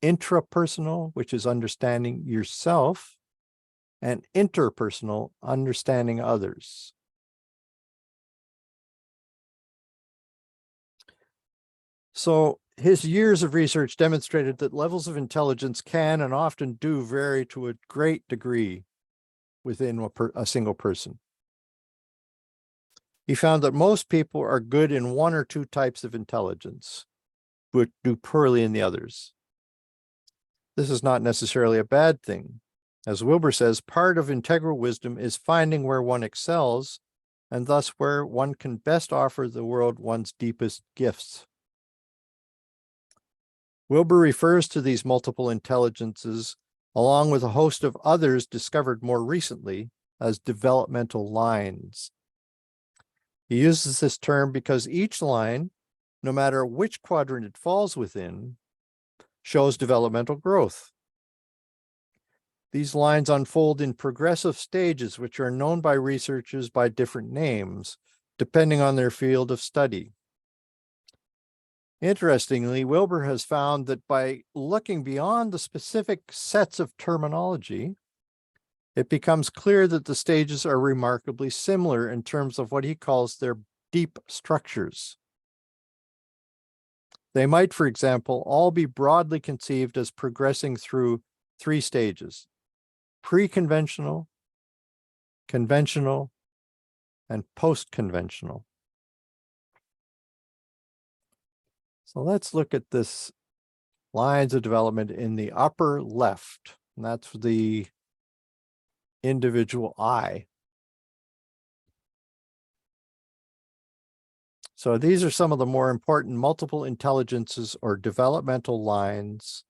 intrapersonal, which is understanding yourself, and interpersonal, understanding others. So his years of research demonstrated that levels of intelligence can and often do vary to a great degree within a single person. He found that most people are good in 1 or 2 types of intelligence, but do poorly in the others. This is not necessarily a bad thing. As Wilbur says, part of integral wisdom is finding where one excels, and thus where one can best offer the world one's deepest gifts. Wilbur refers to these multiple intelligences, along with a host of others discovered more recently, as developmental lines. He uses this term because each line, no matter which quadrant it falls within, shows developmental growth. These lines unfold in progressive stages, which are known by researchers by different names, depending on their field of study. Interestingly, Wilbur has found that by looking beyond the specific sets of terminology, it becomes clear that the stages are remarkably similar in terms of what he calls their deep structures. They might, for example, all be broadly conceived as progressing through 3 stages: pre-conventional, conventional, and post-conventional. So let's look at this lines of development in the upper left, and that's the individual I. So these are some of the more important multiple intelligences or developmental lines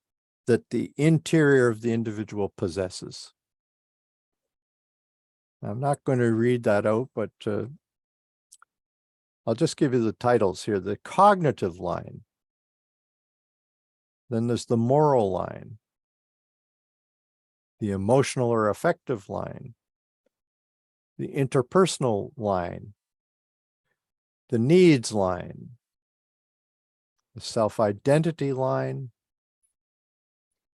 that the interior of the individual possesses. I'm not going to read that out, but I'll just give you the titles here. The cognitive line. Then there's the moral line, the emotional or affective line, the interpersonal line, the needs line, the self-identity line,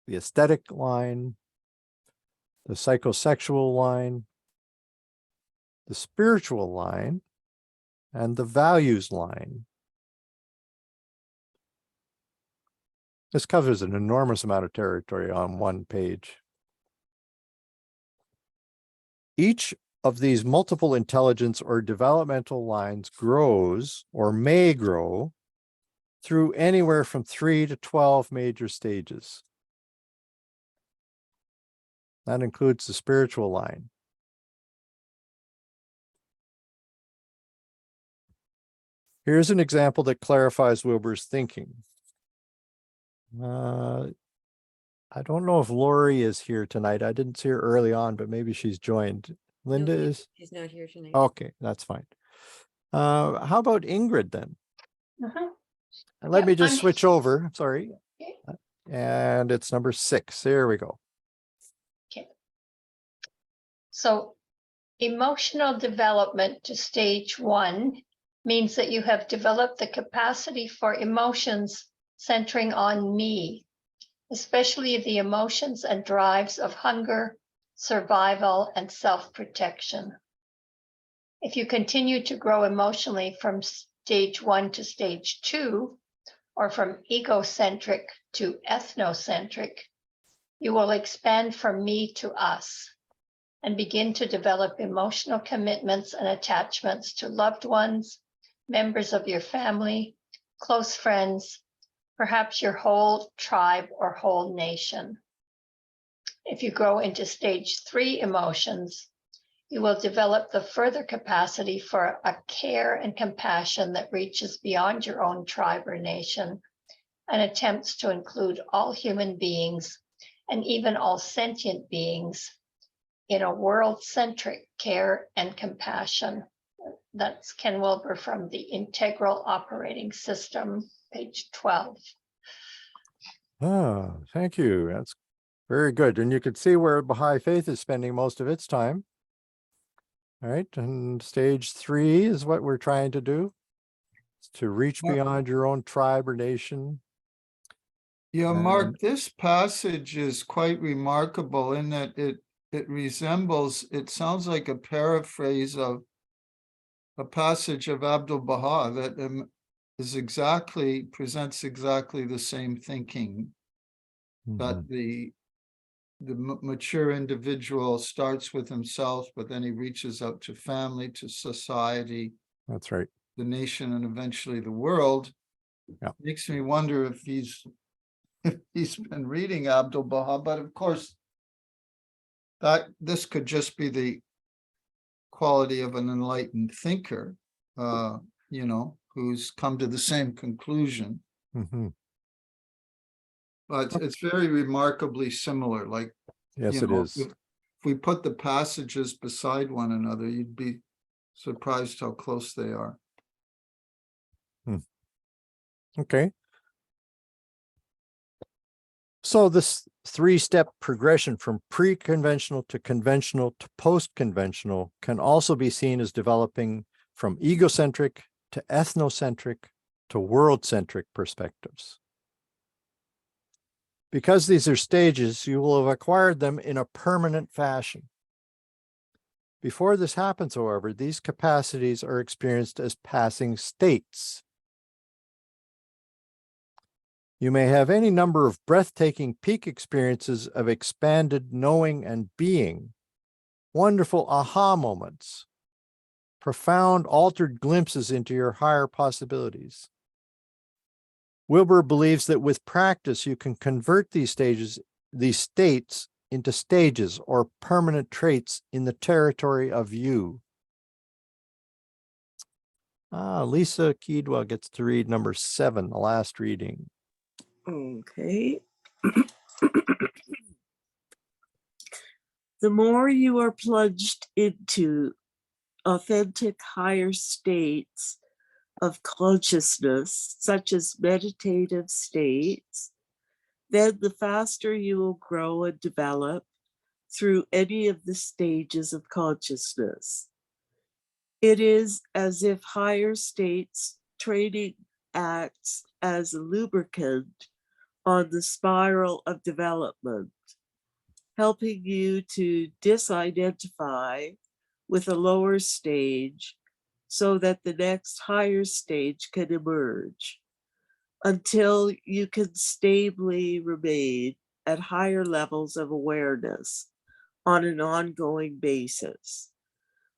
the aesthetic line, the psychosexual line, the spiritual line, and the values line. This covers an enormous amount of territory on one page. Each of these multiple intelligence or developmental lines grows or may grow through anywhere from 3 to 12 major stages. That includes the spiritual line. Here's an example that clarifies Wilbur's thinking. I don't know if Lori is here tonight. I didn't see her early on, but maybe she's joined. Linda No, is? She's not here tonight. Okay, that's fine. How about Ingrid then? And let Yep, me just I'm- switch over, sorry. Okay. And it's number 6. There we go. So emotional development to stage 1 means that you have developed the capacity for emotions centering on me, especially the emotions and drives of hunger, survival, and self-protection. If you continue to grow emotionally from stage 1 to stage 2, or from egocentric to ethnocentric, you will expand from me to us and begin to develop emotional commitments and attachments to loved ones, members of your family, close friends, perhaps your whole tribe or whole nation. If you grow into stage 3 emotions, you will develop the further capacity for a care and compassion that reaches beyond your own tribe or nation and attempts to include all human beings and even all sentient beings in a world-centric care and compassion. That's Ken Wilber from the Integral Operating System, page 12. Oh, thank you. That's very good. And you can see where Baha'i Faith is spending most of its time. All right, and stage 3 is what we're trying to do. It's to reach beyond your own tribe or nation. Yeah, And- Mark, this passage is quite remarkable in that it resembles, it sounds like a paraphrase of a passage of Abdu'l-Baha that presents exactly the same thinking, that the mature individual starts with himself, but then he reaches out to family, to society, That's right. the nation, and eventually the world. Yeah. Makes me wonder if he's been reading Abdu'l-Baha, but of course, that this could just be the quality of an enlightened thinker, who's come to the same conclusion. Mhm. But it's very remarkably similar. Like, Yes, it is. if we put the passages beside one another, you'd be surprised how close they are. Okay. So this 3-step progression from pre-conventional to conventional to post-conventional can also be seen as developing from egocentric to ethnocentric to world-centric perspectives. Because these are stages, you will have acquired them in a permanent fashion. Before this happens, however, these capacities are experienced as passing states. You may have any number of breathtaking peak experiences of expanded knowing and being, wonderful aha moments, profound altered glimpses into your higher possibilities. Wilbur believes that with practice, you can convert these states into stages or permanent traits in the territory of you. Lisa Keedwell gets to read number 7, the last reading. Okay. The more you are plunged into authentic higher states of consciousness, such as meditative states, then the faster you will grow and develop through any of the stages of consciousness. It is as if higher states training acts as a lubricant on the spiral of development, helping you to disidentify with a lower stage so that the next higher stage can emerge until you can stably remain at higher levels of awareness on an ongoing basis,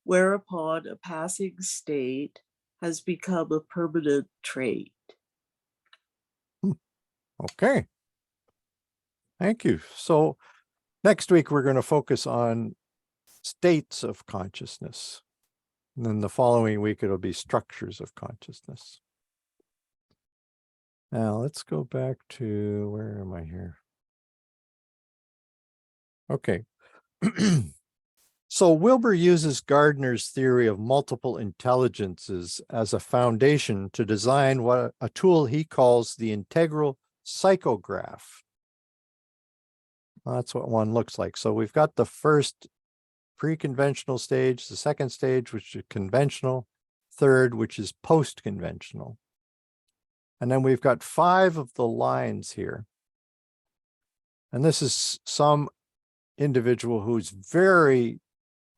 whereupon a passing state has become a permanent trait. Okay. Thank you. So next week, we're going to focus on states of consciousness. And then the following week, it'll be structures of consciousness. Now let's go back to, where am I here? Okay. So Wilbur uses Gardner's theory of multiple intelligences as a foundation to design a tool he calls the integral psychograph. That's what one looks like. So we've got the first pre-conventional stage, the second stage, which is conventional, third, which is post-conventional. And then we've got 5 of the lines here. And this is some individual who's very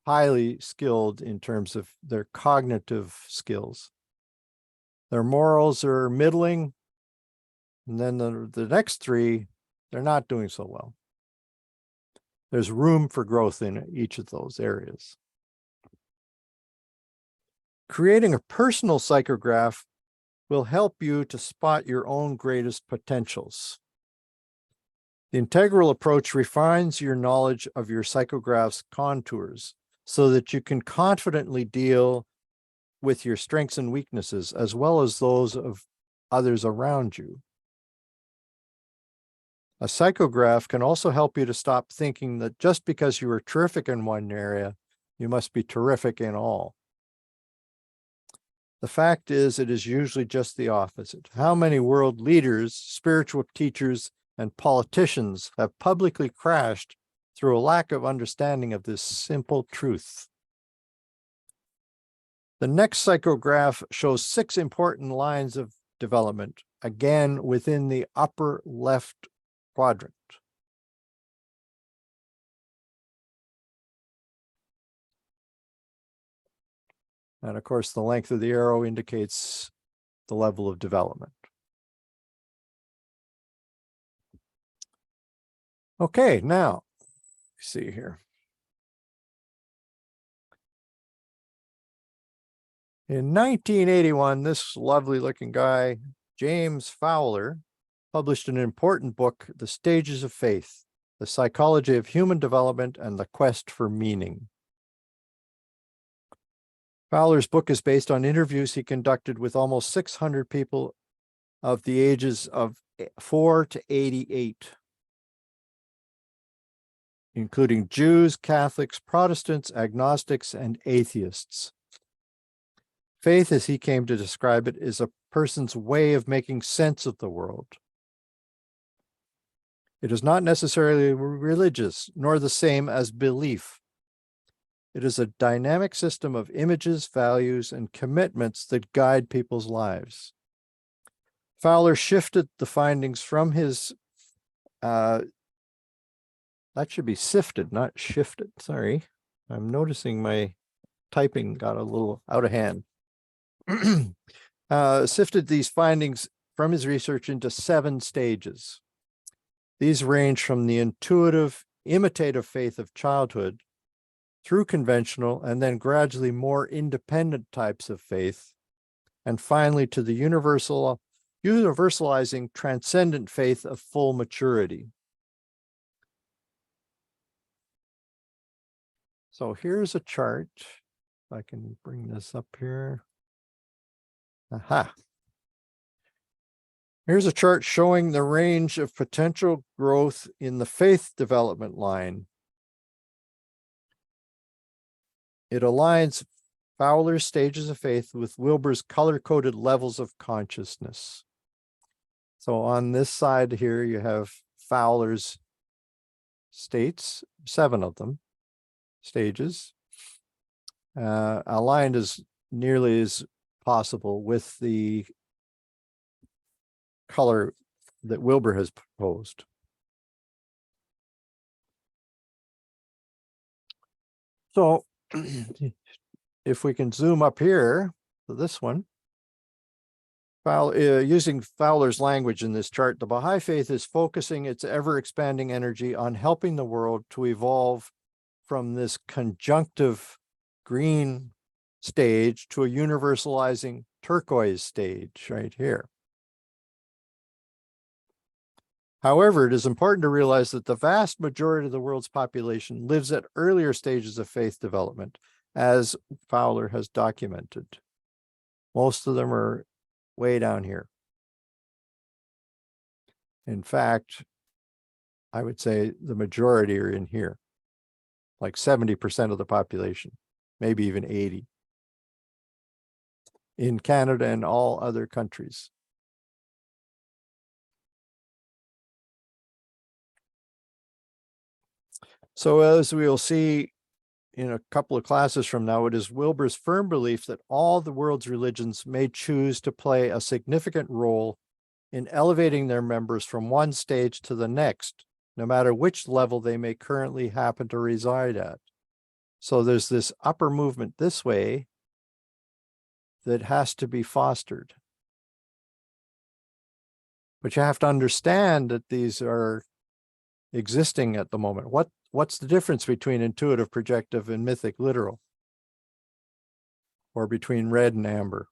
highly skilled in terms of their cognitive skills. Their morals are middling. And then the next 3, they're not doing so well. There's room for growth in each of those areas. Creating a personal psychograph will help you to spot your own greatest potentials. The integral approach refines your knowledge of your psychograph's contours so that you can confidently deal with your strengths and weaknesses, as well as those of others around you. A psychograph can also help you to stop thinking that just because you are terrific in one area, you must be terrific in all. The fact is, it is usually just the opposite. How many world leaders, spiritual teachers, and politicians have publicly crashed through a lack of understanding of this simple truth? The next psychograph shows 6 important lines of development, again within the upper left quadrant. And of course, the length of the arrow indicates the level of development. Okay, now, let's see here. In 1981, this lovely looking guy, James Fowler, published an important book, The Stages of Faith, The Psychology of Human Development and the Quest for Meaning. Fowler's book is based on interviews he conducted with almost 600 people of the ages of 4 to 88, including Jews, Catholics, Protestants, agnostics, and atheists. Faith, as he came to describe it, is a person's way of making sense of the world. It is not necessarily religious, nor the same as belief. It is a dynamic system of images, values, and commitments that guide people's lives. Fowler shifted the findings from his, that should be sifted, not shifted, sorry. I'm noticing my typing got a little out of hand. Sifted these findings from his research into 7 stages. These range from the intuitive, imitative faith of childhood through conventional and then gradually more independent types of faith, and finally to the universalizing transcendent faith of full maturity. So here's a chart. If I can bring this up here. Aha. Here's a chart showing the range of potential growth in the faith development line. It aligns Fowler's stages of faith with Wilbur's color-coded levels of consciousness. So on this side here, you have Fowler's states, 7 of them, stages, aligned as nearly as possible with the color that Wilbur has proposed. So if we can zoom up here to this one, using Fowler's language in this chart, the Baha'i Faith is focusing its ever-expanding energy on helping the world to evolve from this conjunctive green stage to a universalizing turquoise stage right here. However, it is important to realize that the vast majority of the world's population lives at earlier stages of faith development, as Fowler has documented. Most of them are way down here. In fact, I would say the majority are in here, like 70% of the population, maybe even 80, in Canada and all other countries. So as we'll see in a couple of classes from now, it is Wilbur's firm belief that all the world's religions may choose to play a significant role in elevating their members from one stage to the next, no matter which level they may currently happen to reside at. So there's this upper movement this way that has to be fostered. But you have to understand that these are existing at the moment. What's the difference between intuitive, projective, and mythic, literal? Or between red and amber?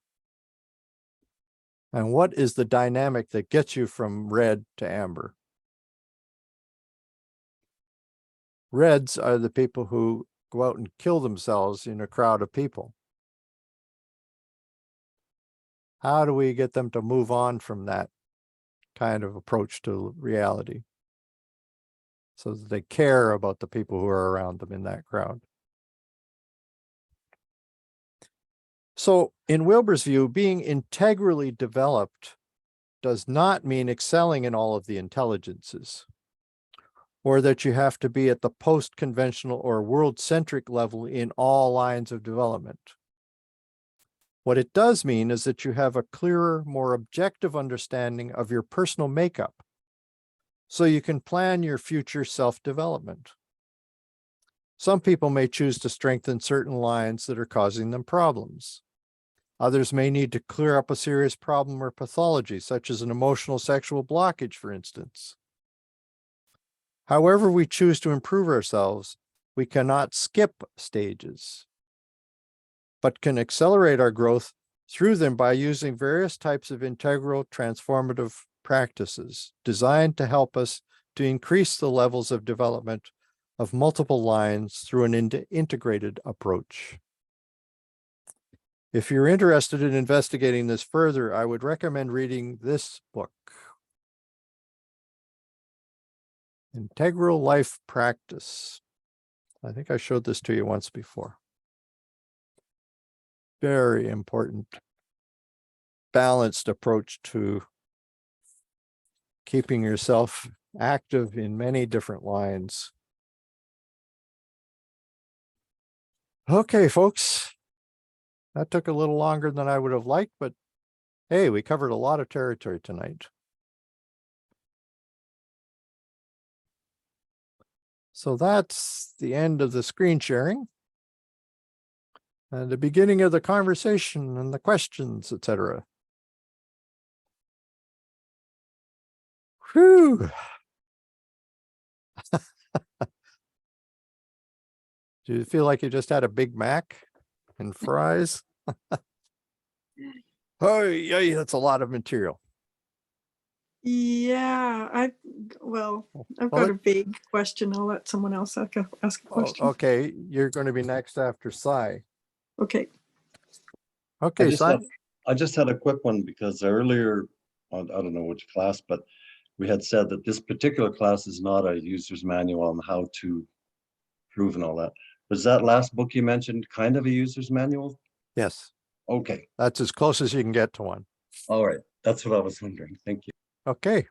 And what is the dynamic that gets you from red to amber? Reds are the people who go out and kill themselves in a crowd of people. How do we get them to move on from that kind of approach to reality, so that they care about the people who are around them in that crowd? So in Wilbur's view, being integrally developed does not mean excelling in all of the intelligences, or that you have to be at the post-conventional or world-centric level in all lines of development. What it does mean is that you have a clearer, more objective understanding of your personal makeup, so you can plan your future self-development. Some people may choose to strengthen certain lines that are causing them problems. Others may need to clear up a serious problem or pathology, such as an emotional sexual blockage, for instance. However we choose to improve ourselves, we cannot skip stages, but can accelerate our growth through them by using various types of integral transformative practices designed to help us to increase the levels of development of multiple lines through an integrated approach. If you're interested in investigating this further, I would recommend reading this book, Integral Life Practice. I think I showed this to you once before. Very important, balanced approach to keeping yourself active in many different lines. Okay, folks, that took a little longer than I would have liked, but hey, we covered a lot of territory tonight. So that's the end of the screen sharing and the beginning of the conversation and the questions, etc. Whew. Do you feel like you just had a Big Mac and fries? Oh, yeah, that's a lot of material. Yeah, I've Well, got a let- big question. I'll let someone else ask a Oh, question. okay, you're going to be next after Cy. Okay. Okay, Cy. I just had a quick one because earlier, I don't know which class, but we had said that this particular class is not a user's manual on how to prove and all that. Was that last book you mentioned kind of a user's manual? Yes, Okay, that's as close as you can get to one. all right. That's what I was wondering. Thank you. Okay.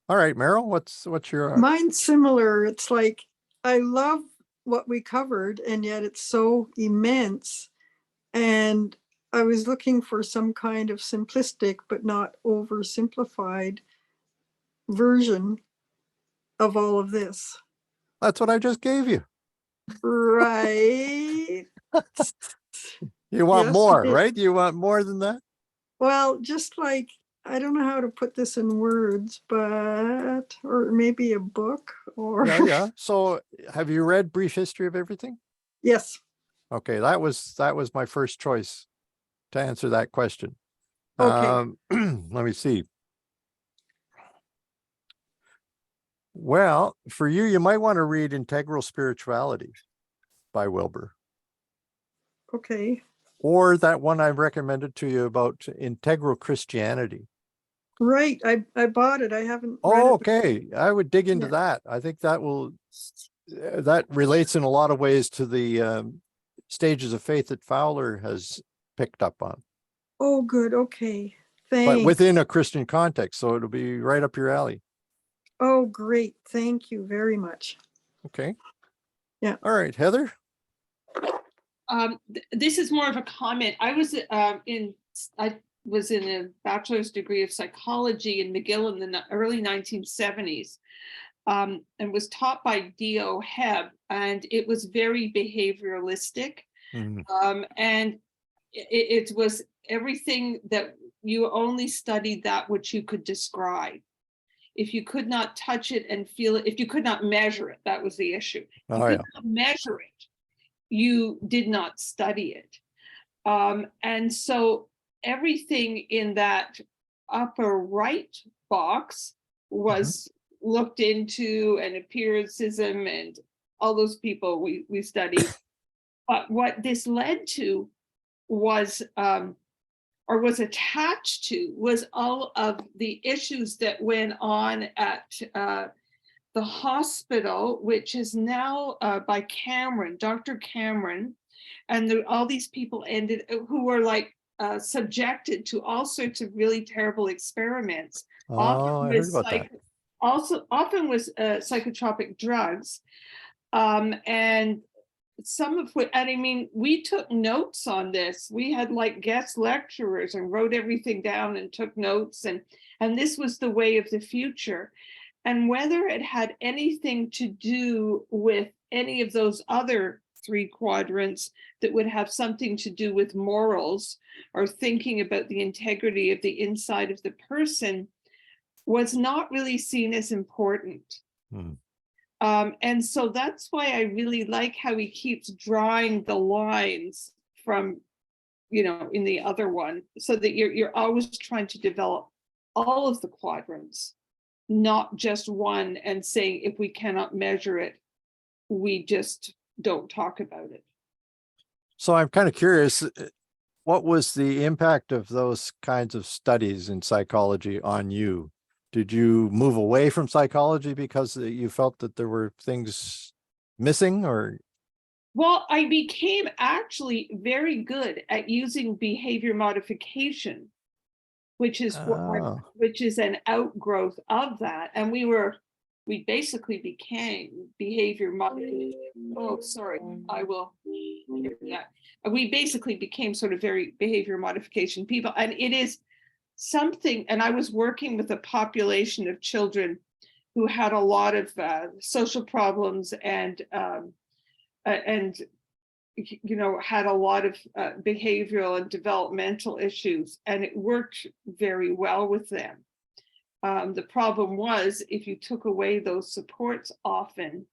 All right, Meryl, what's your Mine's similar. It's like, I love what we covered, and yet it's so immense. And I was looking for some kind of simplistic but not oversimplified version of all of this. That's what I just gave you. Right. You want Yes, more, you did. right? You want more than that? Well, just like, I don't know how to put this in words, but, or maybe a book or. Yeah. So have you read Brief History of Everything? Yes. Okay, that was my first choice to answer that question. Okay. Let me see. Well, for you, you might want to read Integral Spirituality by Wilbur, Okay. or that one I've recommended to you about Integral Christianity. Right. I bought it. I haven't read Oh, it. okay. I would dig into Yeah. that. I think that will, that relates in a lot of ways to the stages of faith that Fowler has picked up on, Oh, good. Okay. but Thanks. within a Christian context. So it'll be right up your alley. Oh, great. Thank you very much. Okay. Yeah. All right, Heather. This is more of a comment. I was in a bachelor's degree of psychology in McGill in the early 1970s, and was taught by D.O. Hebb, and it was very behavioralistic. Mhm. And it was everything that you only studied that which you could describe. If you could not touch it and feel it, if you could not measure it, that was the issue. If Oh, you yeah. could not measure it, you did not study it. And so everything in that upper right box was looked into, and empiricism and all those people we studied. But what this led to was, or was attached to, was all of the issues that went on at the hospital, which is now by Cameron, Dr. Cameron, and all these people who were like subjected to all sorts of really terrible experiments. Oh, I heard about that. Often with psychotropic drugs, and some of what, and I mean, we took notes on this. We had like guest lecturers and wrote everything down and took notes, and this was the way of the future. And whether it had anything to do with any of those other 3 quadrants that would have something to do with morals or thinking about the integrity of the inside of the person was not really seen as important. And so that's why I really like how he keeps drawing the lines from, in the other one, so that you're always trying to develop all of the quadrants, not just one, and saying if we cannot measure it, we just don't talk about it. So I'm kind of curious, what was the impact of those kinds of studies in psychology on you? Did you move away from psychology because you felt that there were things missing, or? Well, I became actually very good at using behavior modification, which is which is an outgrowth of that. And we basically became behavior modification. Oh, sorry, I will hear that. We basically became sort of very behavior modification people. And it is something, and I was working with a population of children who had a lot of social problems and had a lot of behavioral and developmental issues, and it worked very well with them. The problem was if you took away those supports often,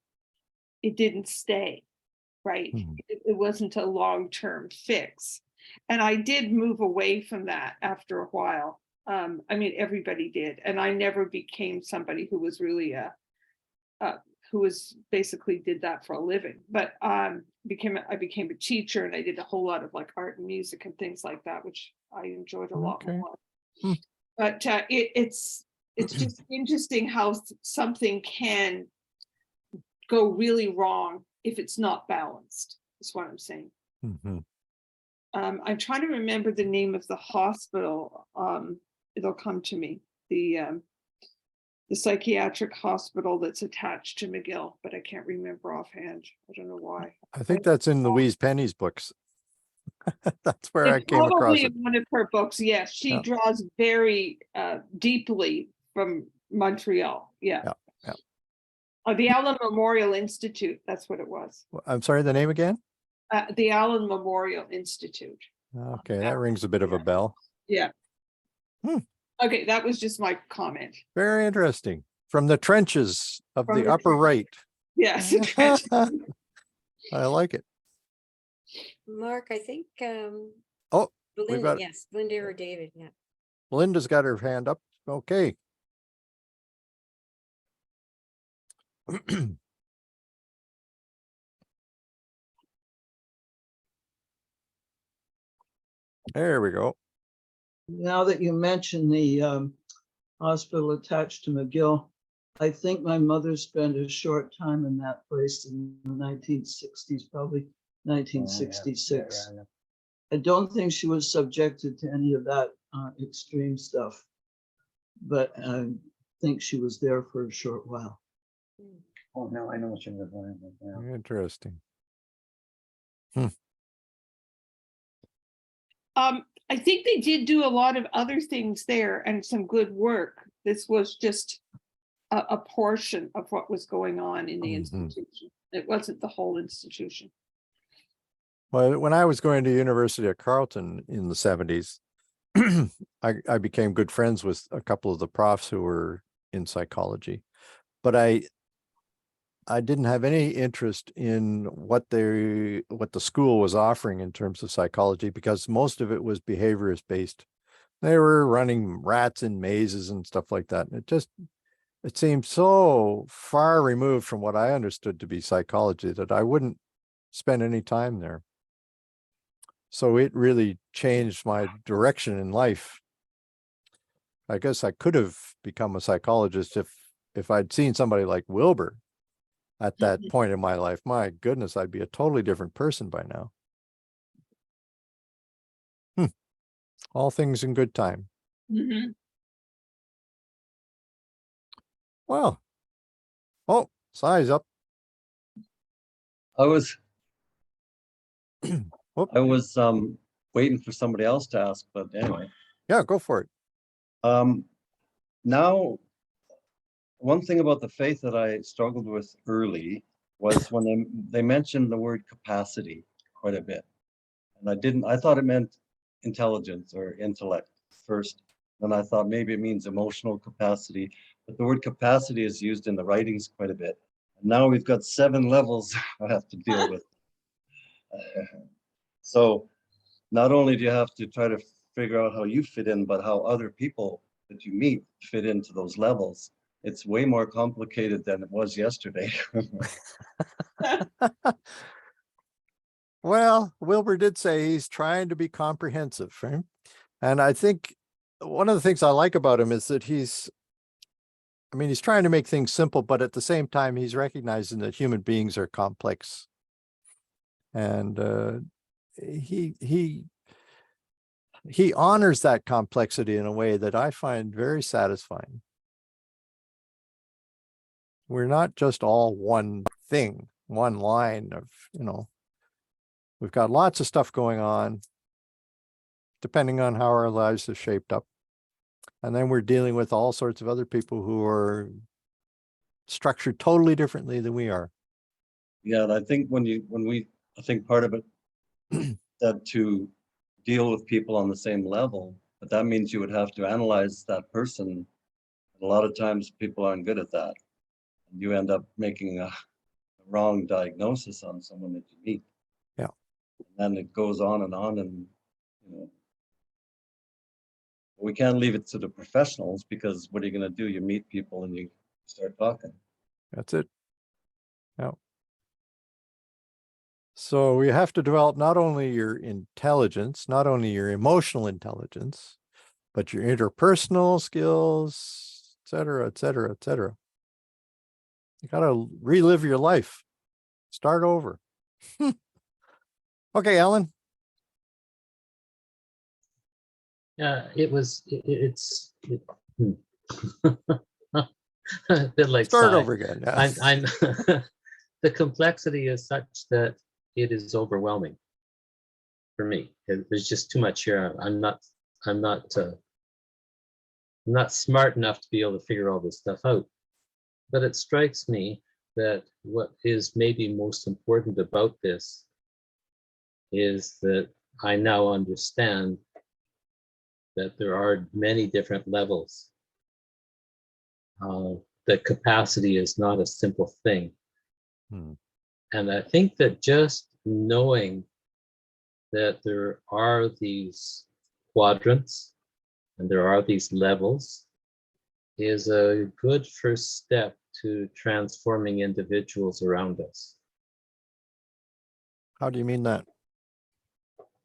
it didn't stay, right? Mhm. It wasn't a long-term fix. And I did move away from that after a while. I mean, everybody did. And I never became somebody who was really who was basically did that for a living. But I became a teacher, and I did a whole lot of like art and music and things like that, which I enjoyed a lot Okay. more. Hmm. But it's just interesting how something can go really wrong if it's not balanced, is what I'm saying. Mhm. I'm trying to remember the name of the hospital. It'll come to me. The psychiatric hospital that's attached to McGill, but I can't remember offhand. I don't know why. I think that's in Louise Penny's books. That's where I It's came across probably it. in one of her books. Yes, she Yeah. draws very deeply from Montreal. Yeah. Yeah, yeah. The Allen Memorial Institute. That's what it was. I'm sorry, the name again? The Allen Memorial Institute. Okay, that rings a bit of a bell. Yeah. Hmm. Okay, that was just my comment. Very interesting. From the trenches of From the the upper right. Yes. I like it. Mark, I think, Oh, we've Belinda, got yes, Belinda or David, yeah. Linda's got her hand up. Okay. There we go. Now that you mention the hospital attached to McGill, I think my mother spent a short time in that place in the 1960s, probably 1966. I don't think she was subjected to any of that extreme stuff, but I think she was there for a short while. Oh, no, I know what you're referring to now. Interesting. I think they did do a lot of other things there and some good work. This was just a portion of what was going on in the institution. It wasn't the whole institution. Well, when I was going to University of Carleton in the 70s, I became good friends with a couple of the profs who were in psychology, but I didn't have any interest in what the school was offering in terms of psychology, because most of it was behaviorist based. They were running rats in mazes and stuff like that. And it seemed so far removed from what I understood to be psychology that I wouldn't spend any time there. So it really changed my direction in life. I guess I could have become a psychologist if I'd seen somebody like Wilbur at that point in my life. My goodness, I'd be a totally different person by now. All things in good time. Mhm. Well, oh, size up. I was Whoop. waiting for somebody else to ask, but anyway. Yeah, go for it. Now, one thing about the faith that I struggled with early was when they mentioned the word capacity quite a bit. And I thought it meant intelligence or intellect first. Then I thought maybe it means emotional capacity, but the word capacity is used in the writings quite a bit. And now we've got 7 levels I have to deal with. So not only do you have to try to figure out how you fit in, but how other people that you meet fit into those levels. It's way more complicated than it was yesterday. Well, Wilbur did say he's trying to be comprehensive, right? And I think one of the things I like about him is that he's trying to make things simple, but at the same time, he's recognizing that human beings are complex. And he honors that complexity in a way that I find very satisfying. We're not just all one thing, one line of, we've got lots of stuff going on, depending on how our lives are shaped up. And then we're dealing with all sorts of other people who are structured totally differently than we are. Yeah, and I think I think part of it that to deal with people on the same level, but that means you would have to analyze that person A lot of times people aren't good at that. You end up making a wrong diagnosis on someone that you meet. Yeah. And then it goes on, and we can't leave it to the professionals, because what are you going to do? You meet people and you start talking. That's it. Yeah. So we have to develop not only your intelligence, not only your emotional intelligence, but your interpersonal skills, et cetera, et cetera, et cetera. You got to relive your life. Start over. Okay, Alan. Yeah, it's a bit like Start Psy. over again. Yeah. I'm the complexity is such that it is overwhelming for me. There's just too much here. I'm not smart enough to be able to figure all this stuff out. But it strikes me that what is maybe most important about this is that I now understand that there are many different levels. That capacity is not a simple thing. And I think that just knowing that there are these quadrants and there are these levels is a good first step to transforming individuals around us. How do you mean that?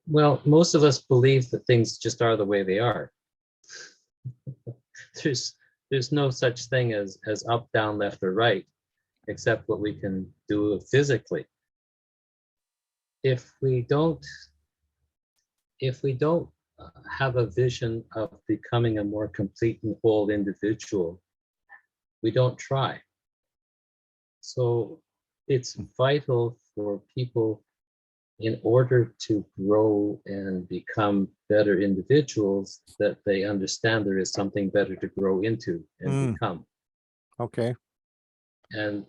Well, most of us believe that things just are the way they are. There's no such thing as up, down, left, or right, except what we can do physically. If we don't have a vision of becoming a more complete and whole individual, we don't try. So it's vital for people, in order to grow and become better individuals, that they understand there is something better to grow into and become. Okay. And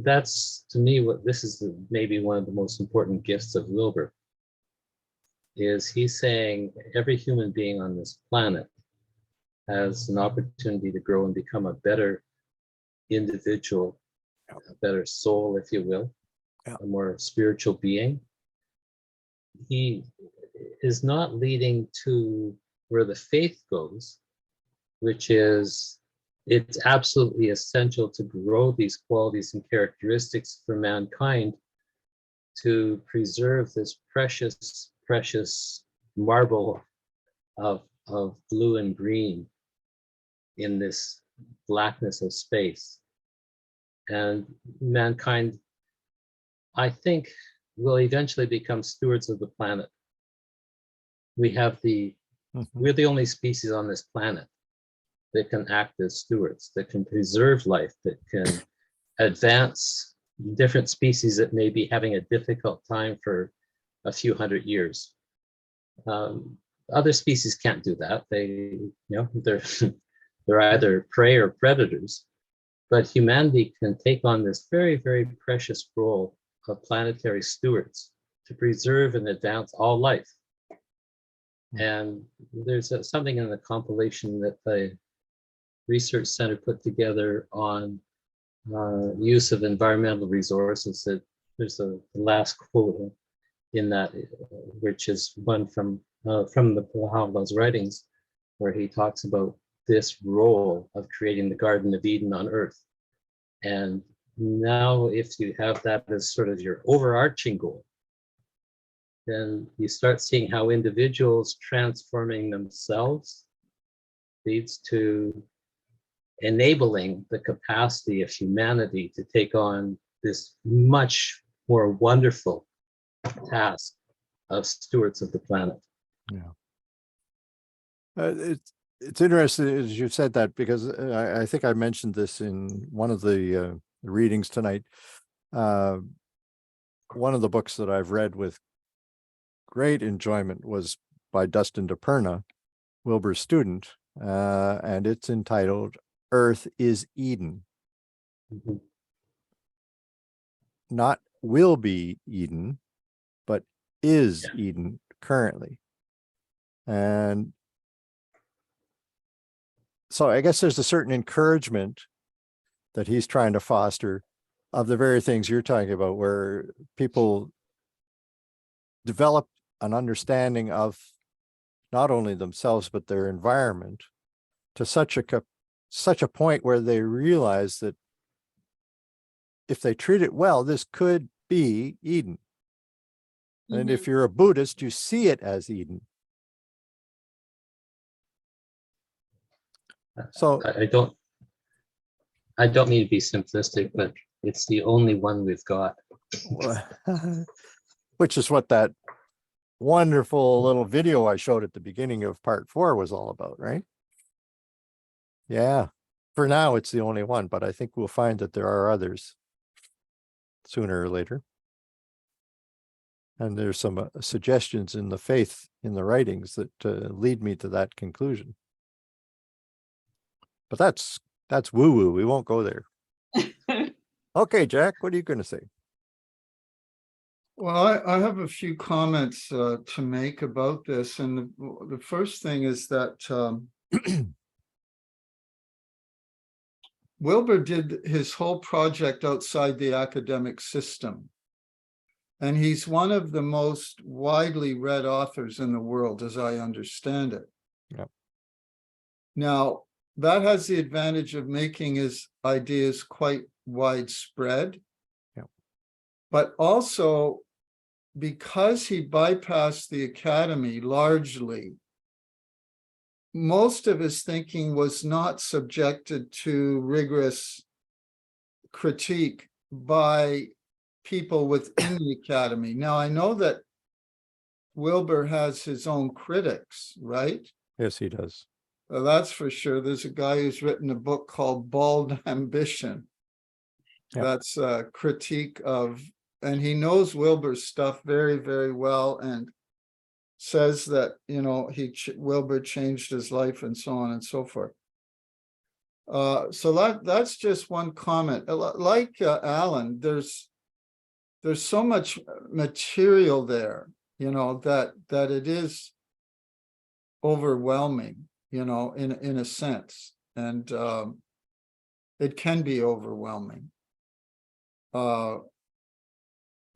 that's, to me, what this is maybe one of the most important gifts of Wilbur, is he's saying every human being on this planet has an opportunity to grow and become a better individual, a better soul, if you will, a more spiritual being. He is not leading to where the faith goes, which is it's absolutely essential to grow these qualities and characteristics for mankind to preserve this precious, precious marble of blue and green in this blackness of space. And mankind, I think, will eventually become stewards of the planet. We're the only species on this planet that can act as stewards, that can preserve life, that can advance different species that may be having a difficult time for a few hundred years. Other species can't do that. They're either prey or predators. But humanity can take on this very, very precious role of planetary stewards to preserve and advance all life. And there's something in the compilation that the Research Center put together on use of environmental resources. That there's the last quote in that, which is one from the Baha'u'llah's writings, where he talks about this role of creating the Garden of Eden on Earth. And now, if you have that as sort of your overarching goal, then you start seeing how individuals transforming themselves leads to enabling the capacity of humanity to take on this much more wonderful task of stewards of the planet. Yeah. It's interesting as you said that, because I think I mentioned this in one of the readings tonight. One of the books that I've read with great enjoyment was by Dustin DePerna, Wilbur's student, and it's entitled Earth is Eden. Not will be Eden, but is Eden currently. And so I guess there's a certain encouragement that he's trying to foster of the very things you're talking about, where people develop an understanding of not only themselves, but their environment to such a point where they realize that if they treat it well, this could be Eden. And if you're a Buddhist, you see it as Eden. So I don't mean to be simplistic, but it's the only one we've got. which is what that wonderful little video I showed at the beginning of part 4 was all about, right? Yeah, for now it's the only one, but I think we'll find that there are others sooner or later. And there's some suggestions in the faith in the writings that lead me to that conclusion. But that's woo-woo. We won't go there. Okay, Jack, what are you going to say? Well, I have a few comments to make about this. And the first thing is that Wilbur did his whole project outside the academic system. And he's one of the most widely read authors in the world, as I understand it. Yep. Now, that has the advantage of making his ideas quite widespread. Yep. But also, because he bypassed the academy largely, most of his thinking was not subjected to rigorous critique by people within the academy. Now, I know that Wilbur has his own critics, right? Yes, he does. Well, that's for sure. There's a guy who's written a book called Bald Ambition. Yep. That's a critique of, and he knows Wilbur's stuff very, very well, and says that, you know, Wilbur changed his life and so on and so forth. So that's just one comment. Like Alan, there's so much material there, you know, that it is overwhelming, you know, in a sense, and it can be overwhelming.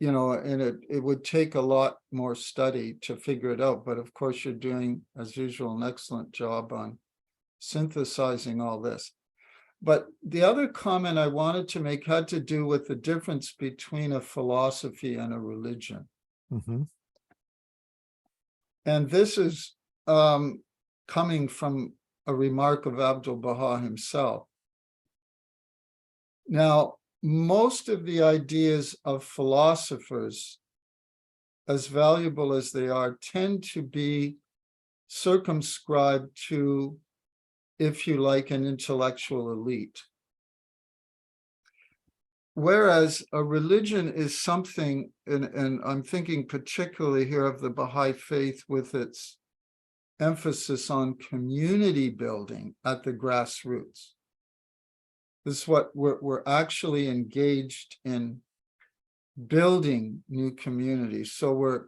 You know, and it would take a lot more study to figure it out. But of course, you're doing, as usual, an excellent job on synthesizing all this. But the other comment I wanted to make had to do with the difference between a philosophy and a religion. Mm-hmm. And this is coming from a remark of Abdu'l-Baha himself. Now, most of the ideas of philosophers, as valuable as they are, tend to be circumscribed to, if you like, an intellectual elite. Whereas a religion is something, and I'm thinking particularly here of the Baha'i faith with its emphasis on community building at the grassroots. This is what we're actually engaged in, building new communities. So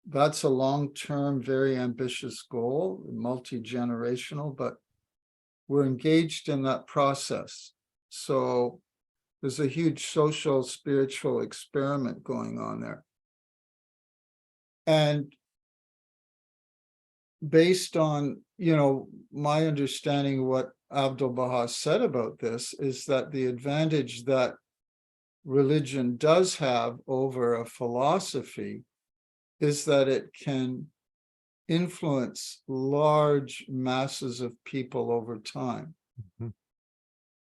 that's a long-term, very ambitious goal, multi-generational, but we're engaged in that process. So there's a huge social, spiritual experiment going on there. And based on, you know, my understanding of what Abdu'l-Baha said about this is that the advantage that religion does have over a philosophy is that it can influence large masses of people over time. Mm-hmm.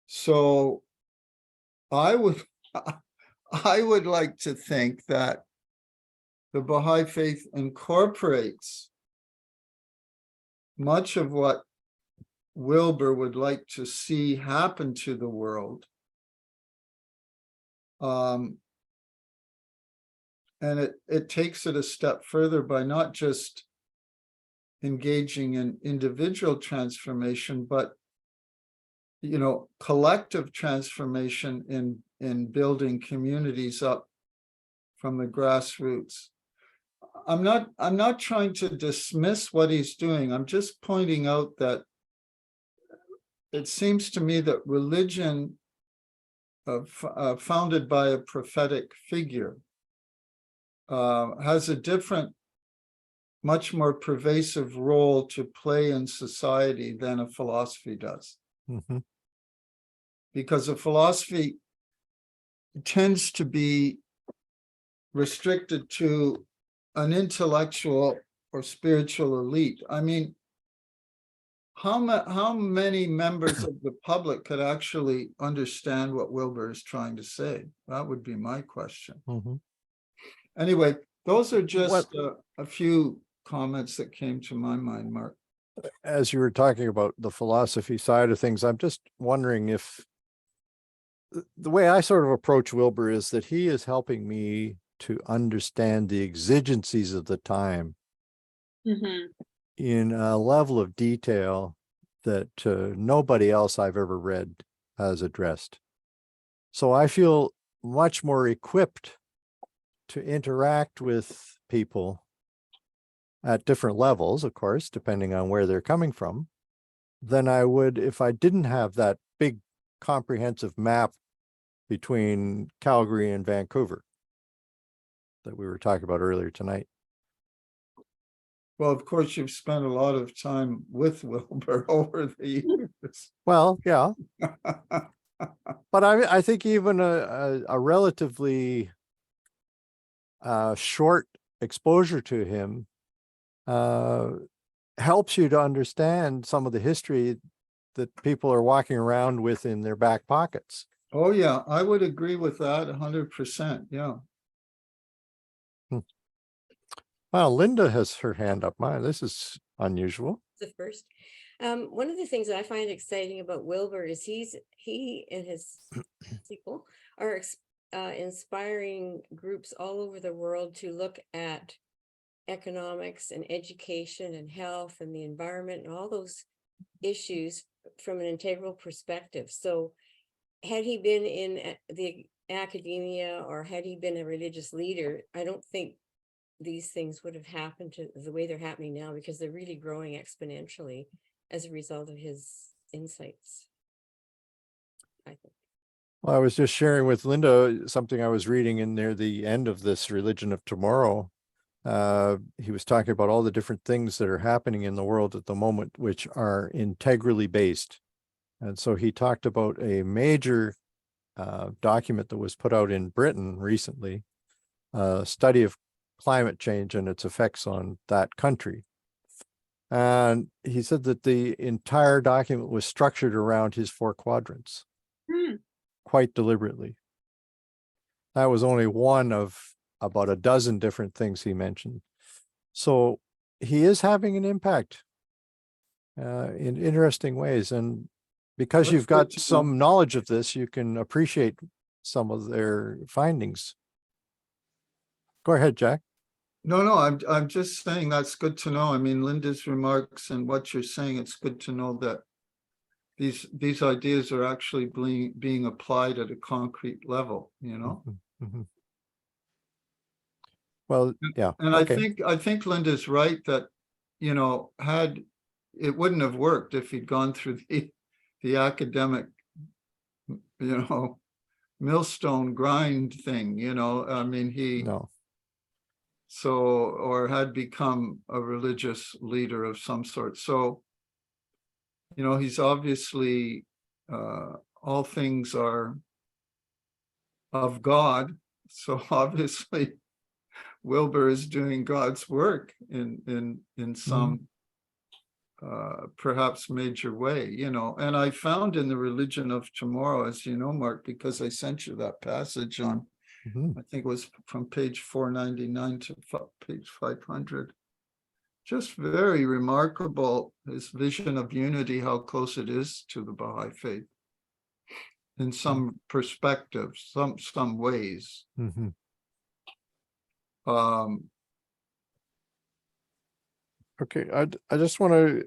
So I would like to think that the Baha'i faith incorporates much of what Wilbur would like to see happen to the world. And it takes it a step further by not just engaging in individual transformation, but, you know, collective transformation in building communities up from the grassroots. I'm not trying to dismiss what he's doing. I'm just pointing out that it seems to me that religion founded by a prophetic figure has a different, much more pervasive role to play in society than a philosophy does. Mhm. Because a philosophy tends to be restricted to an intellectual or spiritual elite. I mean, how many members of the public could actually understand what Wilbur is trying to say? That would be my question. Mhm. Anyway, those are just What- a few comments that came to my mind, Mark. As you were talking about the philosophy side of things, I'm just wondering if the way I sort of approach Wilbur is that he is helping me to understand the exigencies of the time Mhm. in a level of detail that nobody else I've ever read has addressed. So I feel much more equipped to interact with people at different levels, of course, depending on where they're coming from, than I would if I didn't have that big comprehensive map between Calgary and Vancouver that we were talking about earlier tonight. Well, of course, you've spent a lot of time with Wilbur over the years. Well, yeah, but I think even a relatively short exposure to him helps you to understand some of the history that people are walking around with in their back pockets. Oh, yeah, I would agree with that 100%. Yeah. Well, Linda has her hand up. This is unusual. The first. One of the things that I find exciting about Wilbur is he and his people are inspiring groups all over the world to look at economics and education and health and the environment and all those issues from an integral perspective. So had he been in the academia or had he been a religious leader, I don't think these things would have happened to the way they're happening now, because they're really growing exponentially as a result of his insights, I think. Well, I was just sharing with Linda something I was reading in near the end of this Religion of Tomorrow. He was talking about all the different things that are happening in the world at the moment, which are integrally based. And so he talked about a major document that was put out in Britain recently, a study of climate change and its effects on that country. And he said that the entire document was structured around his 4 quadrants, quite deliberately. That was only one of about a dozen different things he mentioned. So he is having an impact in interesting ways. And because That's you've got good to know. some knowledge of this, you can appreciate some of their findings. Go ahead, Jack. No, I'm just saying that's good to know. I mean, Linda's remarks and what you're saying, it's good to know that these ideas are actually being applied at a concrete level, you know? Mhm. Well, yeah. And okay. I think Linda's right that, you know, it wouldn't have worked if he'd gone through the academic, you know, millstone grind thing, you know, I mean, No. or had become a religious leader of some sort. So, you know, he's obviously, all things are of God. So obviously Wilbur is doing God's work in some perhaps major way, you know. And I found in the Religion of Tomorrow, as you know, Mark, because I sent you that passage on, I think it was from page 499 to page 500. Just very remarkable, his vision of unity, how close it is to the Baha'i faith in some perspectives, some ways. Okay, I just want to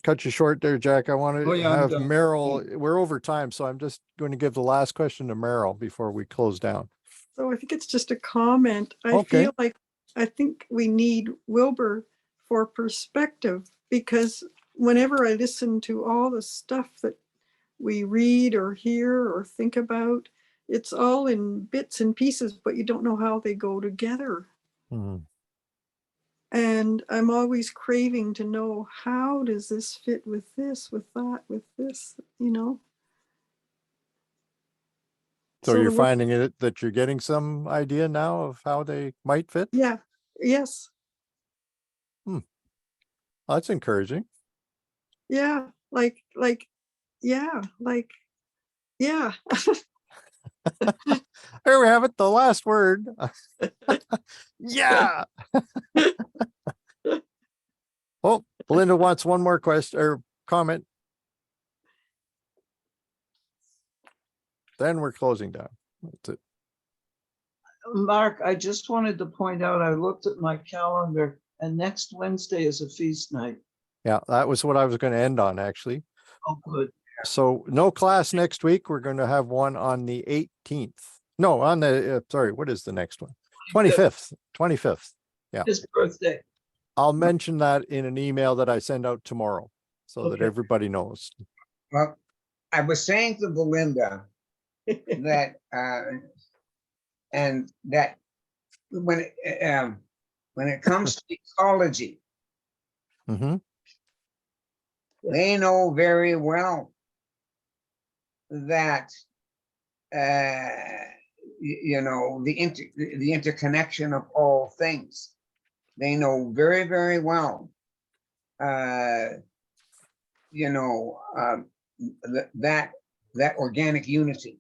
cut you short there, Jack. I want to Oh, yeah, I'm have done. Meryl. We're over time, so I'm just going to give the last question to Meryl before we close down. So I think it's just a comment. I Okay. feel like I think we need Wilbur for perspective, because whenever I listen to all the stuff that we read or hear or think about, it's all in bits and pieces, but you don't know how they go together. Mhm. And I'm always craving to know, how does this fit with this, with that, with this, you know? So you're the work- finding it that you're getting some idea now of how they might fit? Yeah, yes, That's encouraging. yeah, yeah, yeah. There we have it, the last word. Yeah. Oh, Belinda wants one more question or comment. Then we're closing down. That's it. Mark, I just wanted to point out, I looked at my calendar and next Wednesday is a feast night. Yeah, that was what I was going to end on, actually. Oh, good. So no class next week. We're going to have one on the 18th. No, on the, sorry, what is the next one? 25th, 25th. Yeah. His birthday. I'll mention that in an email that I send out tomorrow so that Okay. everybody knows. Well, I was saying to Belinda that, and that when it comes to ecology, Hmm. they know very well that you know, the interconnection of all things. They know very, very well you know, that organic unity,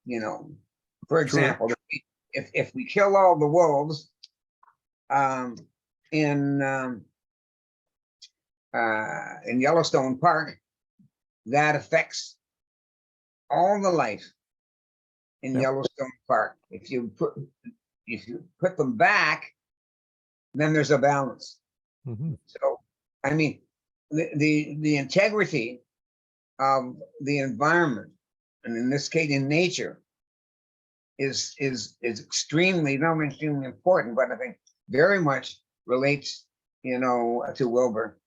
you know. For example, if we kill all the wolves in Yellowstone Park, that affects all the life in Yep. Yellowstone Park. If you put them back, then there's a balance. Hmm. So, I mean, the integrity of the environment, and in this case, in nature, is extremely, not only extremely important, but I think very much relates, you know, to Wilbur.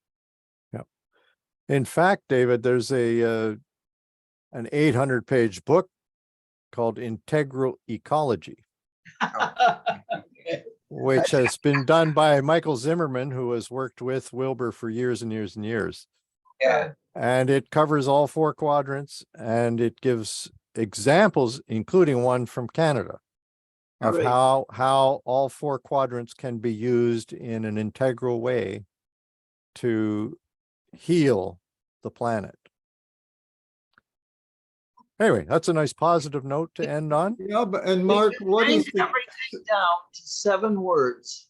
Yep. In fact, David, there's an 800-page book called Integral Ecology, which has been done by Michael Zimmerman, who has worked with Wilbur for years and years and years. Yeah. And it covers all 4 quadrants, and it gives examples, including one from Canada, of Great. how all 4 quadrants can be used in an integral way to heal the planet. Anyway, that's a nice positive note to end on. Yeah, but, and Mark, what is Bring the, everything down to 7 words.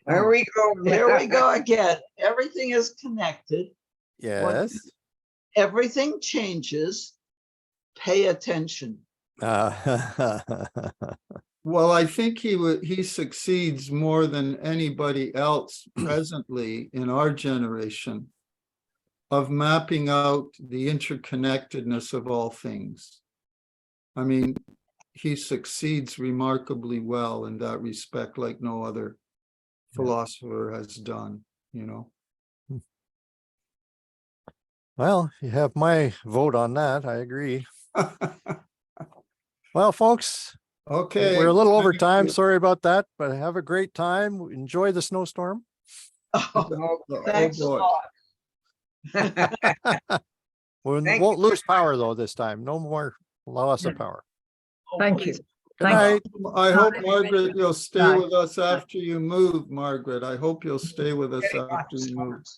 There we go. Here we go again. Everything is connected. Yes. Everything changes. Pay attention. well, I think he succeeds more than anybody else presently in our generation of mapping out the interconnectedness of all things. I mean, he succeeds remarkably well in that respect, like no other philosopher has done, you know. Well, you have my vote on that. I agree. Well, folks, Okay. we're a little over Thank time. you. Sorry about that, but have a great time. Enjoy the snowstorm. Oh, Oh, thanks a boy. lot. We Thank won't lose power though this time. No more loss of power. Thank you. Good night. I hope, Margaret, you'll stay Bye. with us after you move, Margaret. I hope you'll stay with us Getting after lots you of move. storms.